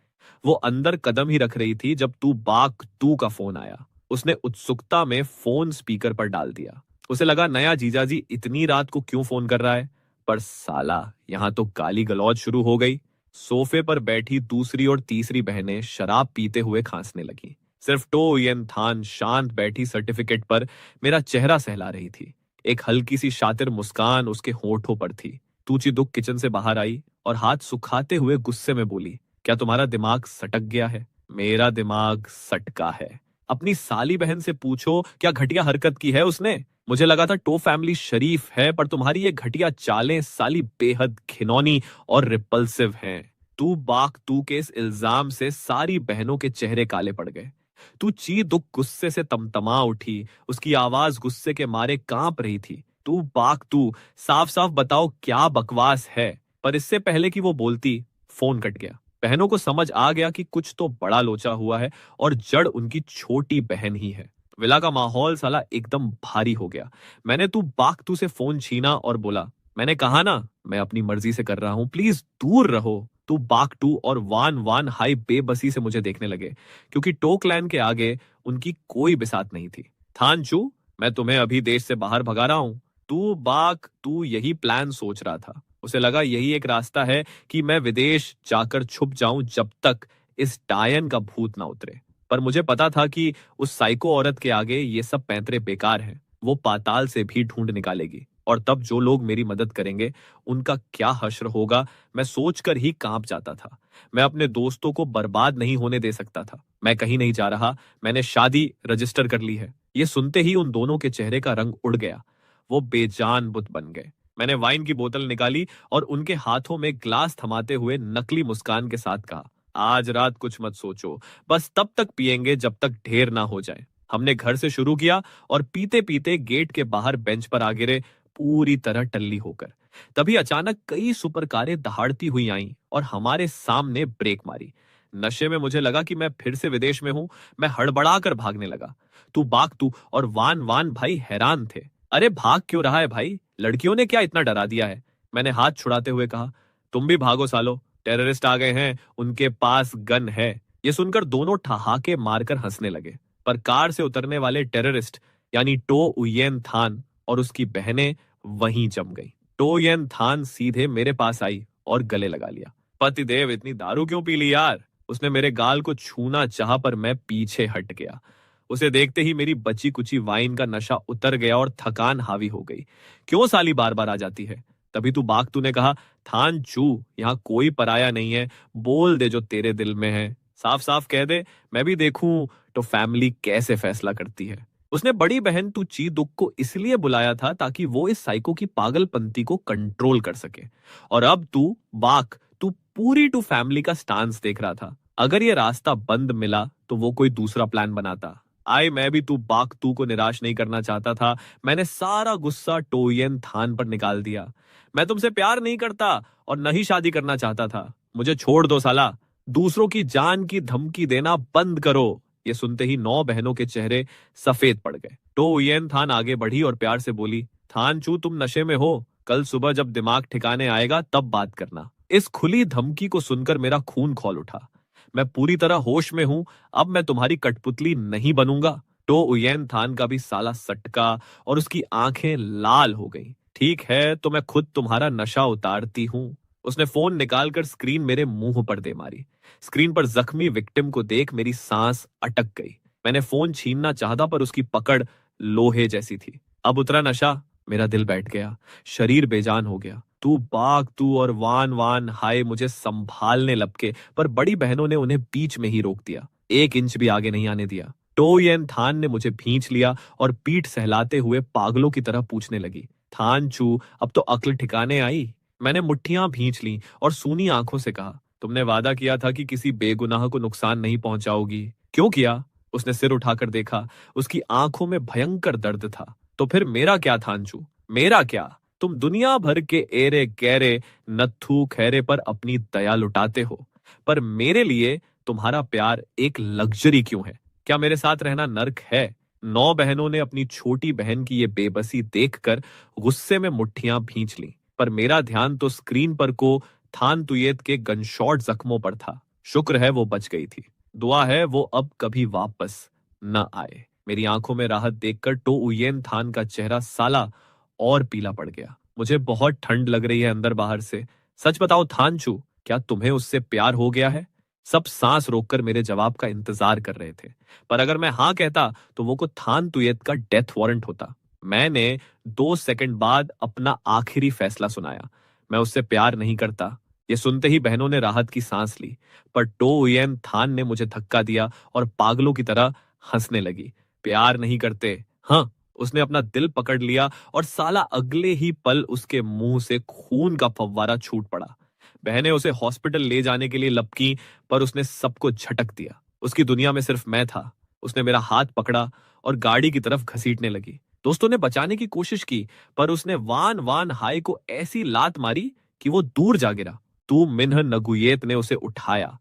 वो अंदर कदम ही रख रही थी जब तू का फोन आया। उसने उत्सुकता में फोन स्पीकर पर डाल दिया। उसे लगा नया जीजाजी इतनी रात को क्यों फोन कर रहा है, पर साला यहां तो गाली गलौज शुरू हो गई। सोफे पर बैठी दूसरी और तीसरी बहनें शराब पीते हुए खांसने लगी। सिर्फ टो उयेन थान शांत बैठी सर्टिफिकेट पर मेरा चेहरा सहला रही थी। एक हल्की सी शातिर मुस्कान उसके होठों पर थी। तूची दुख किचन से बाहर आई और हाथ सुखाते हुए गुस्से में बोली, क्या तुम्हारा दिमाग सटक गया है? मेरा दिमाग सटका है। अपनी साली बहन से पूछो क्या घटिया हरकत की है उसने। मुझे लगा था टो फैमिली शरीफ है, पर तुम्हारी ये घटिया चालें साली बेहद घिनौनी और रिपल्सिव हैं। तू बाक तू के इस इल्जाम से सारी बहनों के चेहरे काले पड़ गए। तू ची दुख गुस्से से तमतमा उठी, उसकी आवाज गुस्से के मारे कांप रही थी। तू बाक तू, साफ साफ बताओ क्या बकवास है। पर इससे पहले कि वो बोलती, फोन कट गया। बहनों को समझ आ गया कि कुछ तो बड़ा लोचा हुआ है और जड़ उनकी छोटी बहन ही है। विला का माहौल साला एकदम भारी हो गया। मैंने तू बाक तू से फोन छीना और बोला, मैंने कहा ना मैं अपनी मर्जी से कर रहा हूं, प्लीज दूर रहो। तू बाक टू और वान वान हाई बेबसी से मुझे देखने लगे, क्योंकि टो क्लैन के आगे उनकी कोई बिसात नहीं थी। थान चू, मैं तुम्हें अभी देश से बाहर भगा रहा हूं। तू बाक तू यही प्लान सोच रहा था। उसे लगा यही एक रास्ता है कि मैं विदेश जाकर छुप जाऊं जब तक इस डायन का भूत ना उतरे। पर मुझे पता था कि उस साइको औरत के आगे ये सब पैंतरे बेकार हैं। वो पाताल से भी ढूंढ निकालेगी, और तब जो लोग मेरी मदद करेंगे उनका क्या हश्र होगा, मैं सोचकर ही कांप जाता था। मैं अपने दोस्तों को बर्बाद नहीं होने दे सकता था। मैं कहीं नहीं जा रहा, मैंने शादी रजिस्टर कर ली है। ये सुनते ही उन दोनों के चेहरे का रंग उड़ गया। वो बेजान बुत बन गए। मैंने वाइन की बोतल निकाली और उनके हाथों में ग्लास थमाते हुए नकली मुस्कान के साथ कहा, आज रात कुछ मत सोचो, बस तब तक पिएंगे जब तक ढेर ना हो जाए। हमने घर से शुरू किया और पीते पीते गेट के बाहर बेंच पर आ गिरे, पूरी तरह टल्ली होकर। तभी अचानक कई सुपर कारें दहाड़ती हुई आईं और हमारे सामने ब्रेक मारी। नशे में मुझे लगा कि मैं फिर से विदेश में हूं। मैं हड़बड़ाकर भागने लगा। तू बाग तू और वान वान भाई हैरान थे। अरे भाग क्यों रहा है भाई, लड़कियों ने क्या इतना डरा दिया है? मैंने हाथ छुड़ाते हुए कहा, तुम भी भागो सालो, टेररिस्ट आ गए हैं, उनके पास गन है। ये सुनकर दोनों ठहाके मारकर हंसने लगे। पर कार से उतरने वाले टेररिस्ट यानी टो उयेन थान और उसकी बहनें वहीं जम गई। टो येन थान सीधे मेरे पास आई और गले लगा लिया। पतिदेव, इतनी दारू क्यों पी ली यार? उसने मेरे गाल को छूना चाहा, पर मैं पीछे हट गया। उसे देखते ही मेरी बची कुची वाइन का नशा उतर गया और थकान हावी हो गई। क्यों साली बार बार आ जाती है? तभी तू बाग तू ने कहा, थान चू, यहाँ कोई पराया नहीं है, बोल दे जो तेरे दिल में है। साफ साफ कह दे, मैं भी देखूं तो फैमिली कैसे फैसला करती है। उसने बड़ी बहन तू ची दुख को इसलिए बुलाया था ताकि वो इस साइको की पागलपंती को कंट्रोल कर सके। और अब तू पूरी टू फैमिली का स्टांस देख रहा था। अगर ये रास्ता बंद मिला तो वो कोई दूसरा प्लान बनाता। मैं भी तू बाक तू को निराश नहीं करना चाहता था। मैंने सारा गुस्सा टोयन थान पर निकाल दिया। मैं तुमसे प्यार नहीं करता और नहीं शादी करना चाहता था। मुझे छोड़ दो साला। दूसरों की जान की धमकी देना बंद करो। ये सुनते ही 9 बहनों के चेहरे सफेद पड़ गए। तो उयेन थान आगे बढ़ी और प्यार से बोली, थान चू, तुम नशे में हो। कल सुबह जब दिमाग ठिकाने आएगा तब बात करना। इस खुली धमकी को सुनकर मेरा खून खौल उठा। मैं पूरी तरह होश में हूं। अब मैं तुम्हारी कठपुतली नहीं बनूंगा। तो उयेन थान का भी साला सटका और उसकी आंखें लाल हो गई। ठीक है, तो मैं खुद तुम्हारा नशा उतारती हूं। उसने फोन निकालकर स्क्रीन मेरे मुंह पर दे मारी। स्क्रीन पर जख्मी विक्टिम को देख मेरी सांस अटक गई। मैंने फोन छीनना चाहता, पर उसकी पकड़ लोहे जैसी थी। अब उतरा नशा, मेरा दिल बैठ गया, शरीर बेजान हो गया। तू और वान वान हाय मुझे संभालने लपके, पर बड़ी बहनों ने उन्हें बीच में ही रोक दिया। 1 इंच भी आगे नहीं आने दिया। टोयेन थान ने मुझे भींच लिया और पीठ सहलाते हुए पागलों की तरह पूछने लगी, थान चू, अब तो अक्ल ठिकाने आई? मैंने मुट्ठियां भींच ली और सूनी आंखों से कहा, तुमने वादा किया था कि किसी बेगुनाह को नुकसान नहीं पहुंचाओगी। क्यों किया? उसने सिर उठाकर देखा। उसकी आंखों में भयंकर दर्द था। तो फिर मेरा क्या थानचू, मेरा क्या? तुम दुनिया भर के एरे गहरे नत्थु खैरे पर अपनी दया लुटाते हो, पर मेरे लिए तुम्हारा प्यार एक लग्जरी क्यों है? क्या मेरे साथ रहना नर्क है? 9 बहनों ने अपनी छोटी बहन की ये बेबसी देखकर गुस्से में मुट्ठियां भींच ली, पर मेरा ध्यान तो स्क्रीन पर को थान तुयेत के गनशॉट जख्मों पर था। शुक्र है वो बच गई थी। दुआ है वो अब कभी वापस न आए। मेरी आंखों में राहत देखकर टो उयेन थान का चेहरा साला और पीला पड़ गया। मुझे बहुत ठंड लग रही है अंदर बाहर से। सच बताओ थानचू, क्या तुम्हें उससे प्यार हो गया है? सब सांस रोककर मेरे जवाब का इंतजार कर रहे थे। पर अगर मैं हाँ कहता तो वो को थान तुयत का डेथ वारंट होता। मैंने 2 सेकंड बाद अपना आखिरी फैसला सुनाया। मैं उससे प्यार नहीं करता। ये सुनते ही बहनों ने राहत की सांस ली, पर टो उयेन थान ने मुझे धक्का दिया और पागलों की तरह हंसने लगी। प्यार नहीं करते? हाँ। उसने अपना दिल पकड़ लिया और साला अगले ही पल उसके मुंह से खून का फव्वारा छूट पड़ा। बहनें उसे हॉस्पिटल ले जाने के लिए लपकी, पर उसने सबको झटक दिया। उसकी दुनिया में सिर्फ मैं था। उसने मेरा हाथ पकड़ा और गाड़ी की तरफ घसीटने लगी। दोस्तों ने बचाने की कोशिश की, पर उसने वान वान हाई को ऐसी लात मारी कि वो दूर जा गिरा। तू मिन्ह नगुयेत ने उसे उठाया।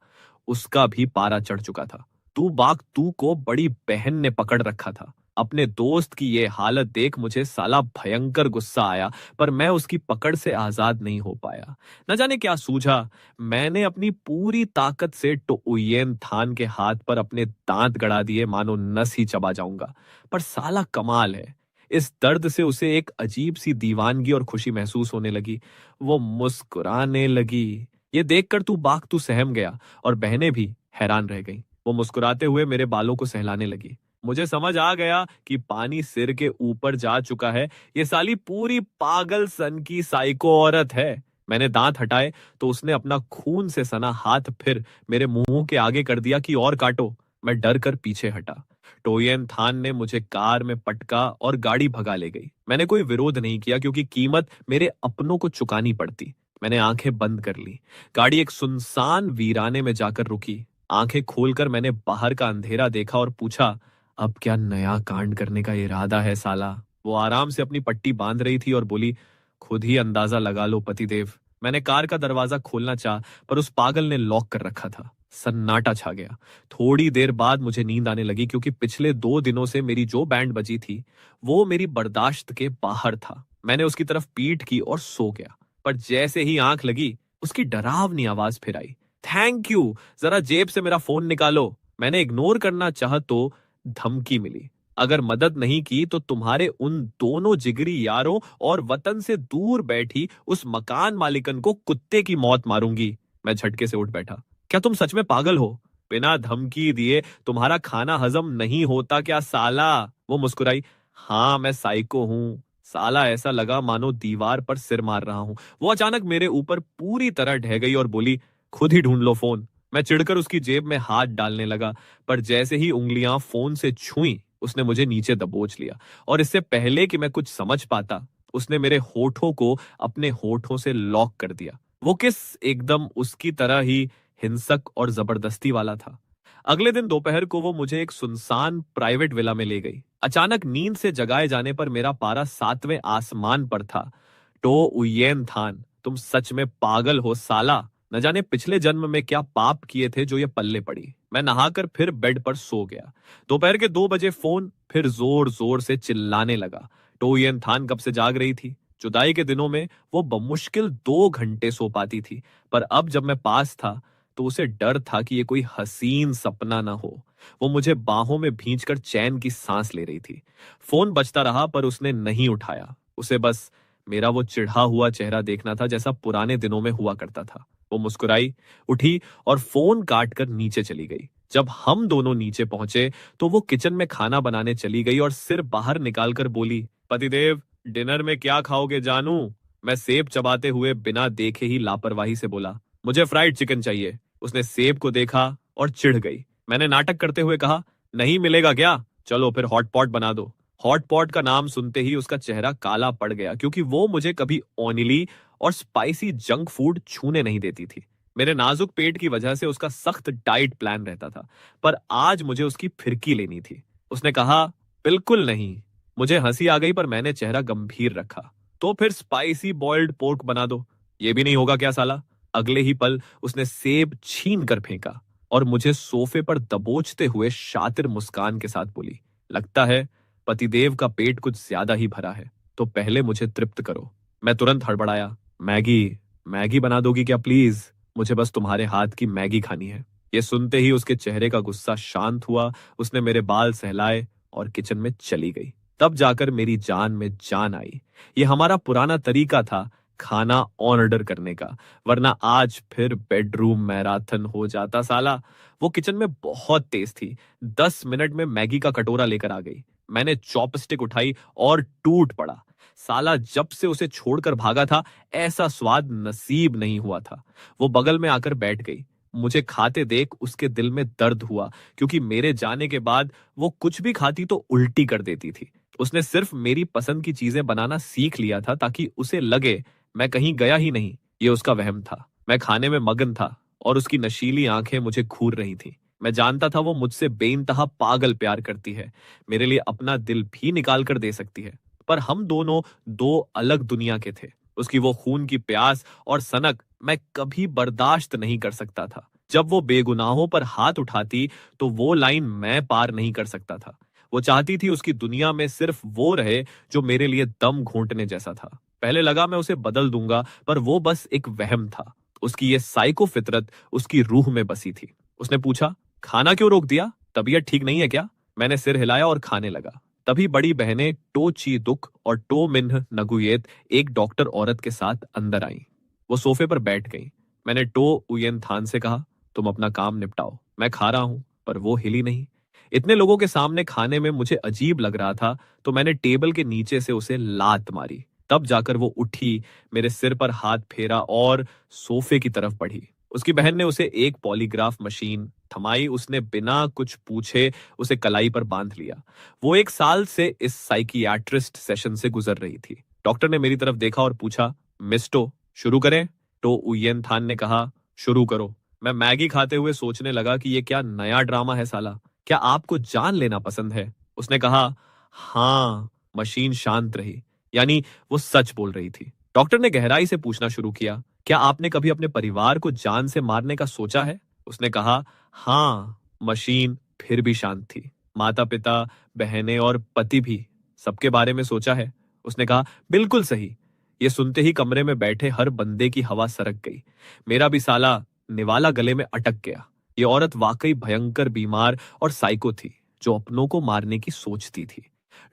उसका भी पारा चढ़ चुका था। तू बाग तू को बड़ी बहन ने पकड़ रखा था। अपने दोस्त की ये हालत देख मुझे साला भयंकर गुस्सा आया, पर मैं उसकी पकड़ से आजाद नहीं हो पाया। न जाने क्या सूझा, मैंने अपनी पूरी ताकत से टोउयेन थान के हाथ पर अपने दांत गड़ा दिए, मानो नस ही चबा जाऊंगा। पर साला कमाल है, इस दर्द से उसे एक अजीब सी दीवानगी और खुशी महसूस होने लगी। वो मुस्कुराने लगी। ये देखकर तू सहम गया और बहनें भी हैरान रह गईं। वो मुस्कुराते हुए मेरे बालों को सहलाने लगी। मुझे समझ आ गया कि पानी सिर के ऊपर जा चुका है। ये साली पूरी पागल सन की साइको औरत है। मैंने दांत हटाए तो उसने अपना खून से सना हाथ फिर मेरे मुंह के आगे कर दिया कि और काटो। मैं डर कर पीछे हटा। टोयन थान ने मुझे कार में पटका और गाड़ी भगा ले गई। मैंने कोई विरोध नहीं किया, क्योंकि कीमत मेरे अपनों को चुकानी पड़ती। मैंने आंखें बंद कर ली। गाड़ी एक सुनसान वीराने में जाकर रुकी। आंखें खोलकर मैंने बाहर का अंधेरा देखा और पूछा, अब क्या नया कांड करने का इरादा है साला? वो आराम से अपनी पट्टी बांध रही थी और बोली, खुद ही अंदाजा लगा लो पतिदेव। मैंने कार का दरवाजा खोलना चाहा, पर उस पागल ने लॉक कर रखा था। सन्नाटा छा गया। थोड़ी देर बाद मुझे नींद आने लगी, क्योंकि पिछले 2 दिनों से मेरी जो बैंड बजी थी वो मेरी बर्दाश्त के बाहर था। मैंने उसकी तरफ पीठ की और सो गया। पर जैसे ही आंख लगी, उसकी डरावनी आवाज फिर आई, थैंक यू, जरा जेब से मेरा फोन निकालो। मैंने इग्नोर करना चाहा तो धमकी मिली, अगर मदद नहीं की तो तुम्हारे उन दोनों जिगरी यारों और वतन से दूर बैठी उस मकान मालिकन को कुत्ते की मौत मारूंगी। मैं झटके से उठ बैठा। क्या तुम सच में पागल हो? बिना धमकी दिए तुम्हारा खाना हजम नहीं होता क्या साला? वो मुस्कुराई। हाँ, मैं साइको हूं। साला ऐसा लगा मानो दीवार पर सिर मार रहा हूं। वो अचानक मेरे ऊपर पूरी तरह ढह गई और बोली, खुद ही ढूंढ लो फोन। मैं चिढ़कर उसकी जेब में हाथ डालने लगा, पर जैसे ही उंगलियां फोन से छुई, उसने मुझे नीचे दबोच लिया और इससे पहले कि मैं कुछ समझ पाता, उसने मेरे होठों को अपने होठों से लॉक कर दिया। वो किस एकदम उसकी तरह ही हिंसक और जबरदस्ती वाला था। अगले दिन दोपहर को वो मुझे एक सुनसान प्राइवेट विला में ले गई। अचानक नींद से जगाए जाने पर मेरा पारा 7वें आसमान पर था। टो उयेन थान, तुम सच में पागल हो साला। न जाने पिछले जन्म में क्या पाप किए थे जो ये पल्ले पड़ी। मैं नहाकर फिर बेड पर सो गया। दोपहर के 2 बजे फोन फिर जोर जोर से चिल्लाने लगा। टोयन थान कब से जाग रही थी। जुदाई के दिनों में वो बमुश्किल 2 घंटे सो पाती थी, पर अब जब मैं पास था तो उसे डर था कि ये कोई हसीन सपना ना हो। वो मुझे बाहों में भींचकर चैन की सांस ले रही थी। फोन बजता रहा, पर उसने नहीं उठाया। उसे बस मेरा वो चिढ़ा हुआ चेहरा देखना था, जैसा पुराने दिनों में हुआ करता था। वो मुस्कुराई, उठी और फोन काट कर नीचे चली गई। जब हम दोनों नीचे पहुंचे तो वो किचन में खाना बनाने चली गई और सिर बाहर निकालकर बोली, पतिदेव, डिनर में क्या खाओगे जानू? मैं सेब चबाते हुए बिना देखे ही लापरवाही से बोला, मुझे फ्राइड चिकन चाहिए। उसने सेब को देखा और चिढ़ गई। मैंने नाटक करते हुए कहा, नहीं मिलेगा क्या? चलो फिर हॉट पॉट बना दो। हॉट पॉट का नाम सुनते ही उसका चेहरा काला पड़ गया, क्योंकि वो मुझे कभी ऑयली और स्पाइसी जंक फूड छूने नहीं देती थी। मेरे नाजुक पेट की वजह से उसका सख्त डाइट प्लान रहता था, पर आज मुझे उसकी फिरकी लेनी थी। उसने कहा, बिल्कुल नहीं। मुझे हंसी आ गई, पर मैंने चेहरा गंभीर रखा। तो फिर स्पाइसी बॉइल्ड पोर्क बना दो। ये भी नहीं होगा क्या साला? अगले ही पल उसने सेब छीन कर फेंका और मुझे सोफे पर दबोचते हुए शातिर मुस्कान के साथ बोली, लगता है पतिदेव का पेट कुछ ज्यादा ही भरा है, तो पहले मुझे तृप्त करो। मैं तुरंत हड़बड़ाया, मैगी मैगी बना दोगी क्या प्लीज? मुझे बस तुम्हारे हाथ की मैगी खानी है। ये सुनते ही उसके चेहरे का गुस्सा शांत हुआ। उसने मेरे बाल सहलाए और किचन में चली गई। तब जाकर मेरी जान में जान आई। ये हमारा पुराना तरीका था खाना ऑर्डर करने का, वरना आज फिर बेडरूम मैराथन हो जाता साला। वो किचन में बहुत तेज थी। 10 मिनट में मैगी का कटोरा लेकर आ गई। मैंने चॉपस्टिक उठाई और टूट पड़ा। साला जब से उसे छोड़कर भागा था, ऐसा स्वाद नसीब नहीं हुआ था। वो बगल में आकर बैठ गई। मुझे खाते देख उसके दिल में दर्द हुआ, क्योंकि मेरे जाने के बाद वो कुछ भी खाती तो उल्टी कर देती थी। उसने सिर्फ मेरी पसंद की चीजें बनाना सीख लिया था ताकि उसे लगे मैं कहीं गया ही नहीं। ये उसका वहम था। मैं खाने में मगन था और उसकी नशीली आंखें मुझे घूर रही थीं। मैं जानता था वो मुझसे बेइंतहा पागल प्यार करती है, मेरे लिए अपना दिल भी निकाल कर दे सकती है। पर हम दोनों दो अलग दुनिया के थे। उसकी वो खून की प्यास और सनक मैं कभी बर्दाश्त नहीं कर सकता था। जब वो बेगुनाहों पर हाथ उठाती तो वो लाइन मैं पार नहीं कर सकता था। वो चाहती थी उसकी दुनिया में सिर्फ वो रहे जो मेरे लिए दम घोंटने जैसा था। पहले लगा मैं उसे बदल दूंगा, पर वो बस एक वहम था। उसकी ये साइको फितरत उसकी रूह में बसी थी। उसने पूछा, खाना क्यों रोक दिया? तबीयत ठीक नहीं है क्या? मैंने सिर हिलाया और खाने लगा। तभी बड़ी बहनें टो ची दुक और टो मिन्ह नगुयेत एक डॉक्टर औरत के साथ अंदर आईं। वो सोफे पर बैठ गईं। मैंने टो उयेन थान से कहा, तुम अपना काम निपटाओ, मैं खा रहा हूं। पर वो हिली नहीं। इतने लोगों के सामने खाने में मुझे अजीब लग रहा था, तो मैंने टेबल के नीचे से उसे लात मारी। तब जाकर वो उठी, मेरे सिर पर हाथ फेरा और सोफे की तरफ बढ़ी। उसकी बहन ने उसे एक पॉलीग्राफ मशीन थमाई। उसने बिना कुछ पूछे उसे कलाई पर बांध लिया। वो 1 साल से इस साइकियाट्रिस्ट सेशन से गुजर रही थी। डॉक्टर ने मेरी तरफ देखा और पूछा, मिस्टो, शुरू करें? तो उयन थान ने कहा, शुरू करो। मैं मैगी खाते हुए सोचने लगा कि ये क्या नया ड्रामा है साला। क्या आपको जान लेना पसंद है? उसने कहा, हाँ। मशीन शांत रही, यानी वो सच बोल रही थी। डॉक्टर ने गहराई से पूछना शुरू किया, क्या आपने कभी अपने परिवार को जान से मारने का सोचा है? उसने कहा, हाँ। मशीन फिर भी शांत थी। माता पिता, बहनें और पति भी, सबके बारे में सोचा है? उसने कहा, बिल्कुल सही। ये सुनते ही कमरे में बैठे हर बंदे की हवा सरक गई। मेरा भी साला निवाला गले में अटक गया। ये औरत वाकई भयंकर बीमार और साइको थी, जो अपनों को मारने की सोचती थी।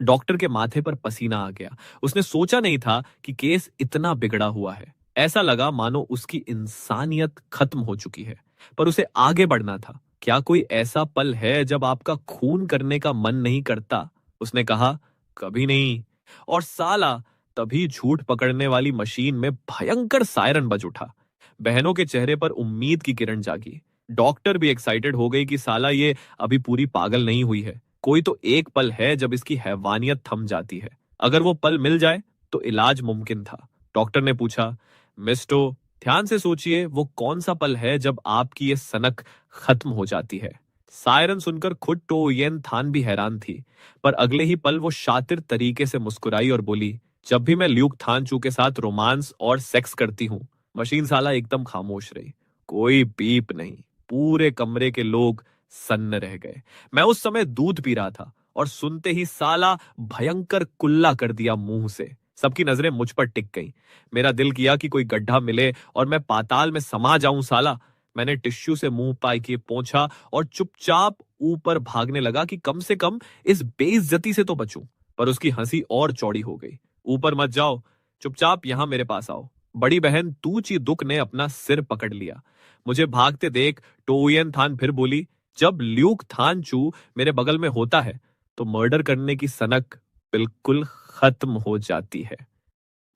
डॉक्टर के माथे पर पसीना आ गया। उसने सोचा नहीं था कि केस इतना बिगड़ा हुआ है। ऐसा लगा मानो उसकी इंसानियत खत्म हो चुकी है, पर उसे आगे बढ़ना था। क्या कोई ऐसा पल है जब आपका खून करने का मन नहीं करता? उसने कहा, कभी नहीं। और साला तभी झूठ पकड़ने वाली मशीन में भयंकर सायरन बज उठा। बहनों के चेहरे पर उम्मीद की किरण जागी। डॉक्टर भी एक्साइटेड हो गई कि साला ये अभी पूरी पागल नहीं हुई है। कोई तो एक पल है जब इसकी हैवानियत थम जाती है। अगर वो पल मिल जाए तो इलाज मुमकिन था। डॉक्टर ने पूछा, मिस्टो, ध्यान से सोचिए, वो कौन सा पल है जब आपकी ये सनक खत्म हो जाती है? सायरन सुनकर खुद टो येन थान भी हैरान थी, पर अगले ही पल वो शातिर तरीके से मुस्कुराई और बोली, जब भी मैं ल्यूक थान चू के साथ रोमांस और सेक्स करती हूँ। मशीन साला एकदम खामोश रही। कोई बीप नहीं। पूरे कमरे के लोग सन्न रह गए। मैं उस समय दूध पी रहा था और सुनते ही साला भयंकर कुल्ला कर दिया मुंह से। सबकी नजरें मुझ पर टिक गईं। मेरा दिल किया कि कोई गड्ढा मिले और मैं पाताल में समा जाऊं साला। मैंने टिश्यू से मुंह पाई किए पोंछा और चुपचाप ऊपर भागने लगा कि कम से कम इस बेइज्जती से तो बचूं। पर उसकी हंसी और चौड़ी हो गई। ऊपर मत जाओ, चुपचाप यहां मेरे पास आओ। बड़ी बहन तूची दुक ने अपना सिर पकड़ लिया। मुझे भागते देख टोयन थान फिर बोली, जब ल्यूक थान चू मेरे बगल में होता है तो मर्डर करने की सनक बिल्कुल खत्म हो जाती है।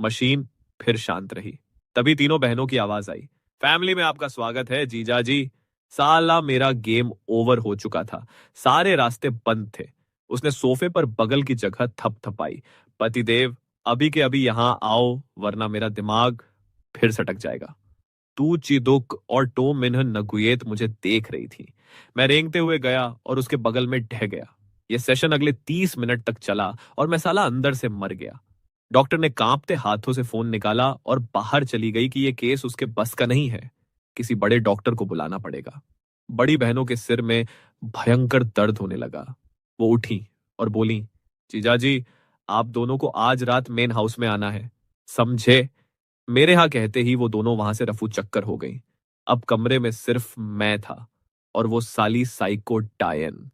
मशीन फिर शांत रही। तभी तीनों बहनों की आवाज आई, फैमिली में आपका स्वागत है जीजा जी। साला मेरा गेम ओवर हो चुका था। सारे रास्ते बंद थे। उसने सोफे पर बगल की जगह थपथपाई। पतिदेव, अभी के अभी यहां आओ, वरना मेरा दिमाग फिर सटक जाएगा। तू चिदुक और टो मिन्ह नगुयेत मुझे देख रही थी। मैं रेंगते हुए गया और उसके बगल में ढह गया। यह सेशन अगले 30 मिनट तक चला और मैं साला अंदर से मर गया। डॉक्टर ने कांपते हाथों से फोन निकाला और बाहर चली गई कि यह केस उसके बस का नहीं है। किसी बड़े डॉक्टर को बुलाना पड़ेगा। बड़ी बहनों के सिर में भयंकर दर्द होने लगा। वो उठी और बोली, जीजा जी, आप दोनों को आज रात मेन हाउस में आना है, समझे? मेरे यहां कहते ही वो दोनों वहां से रफू चक्कर हो गई। अब कमरे में सिर्फ मैं था और वो साली साइको डायन।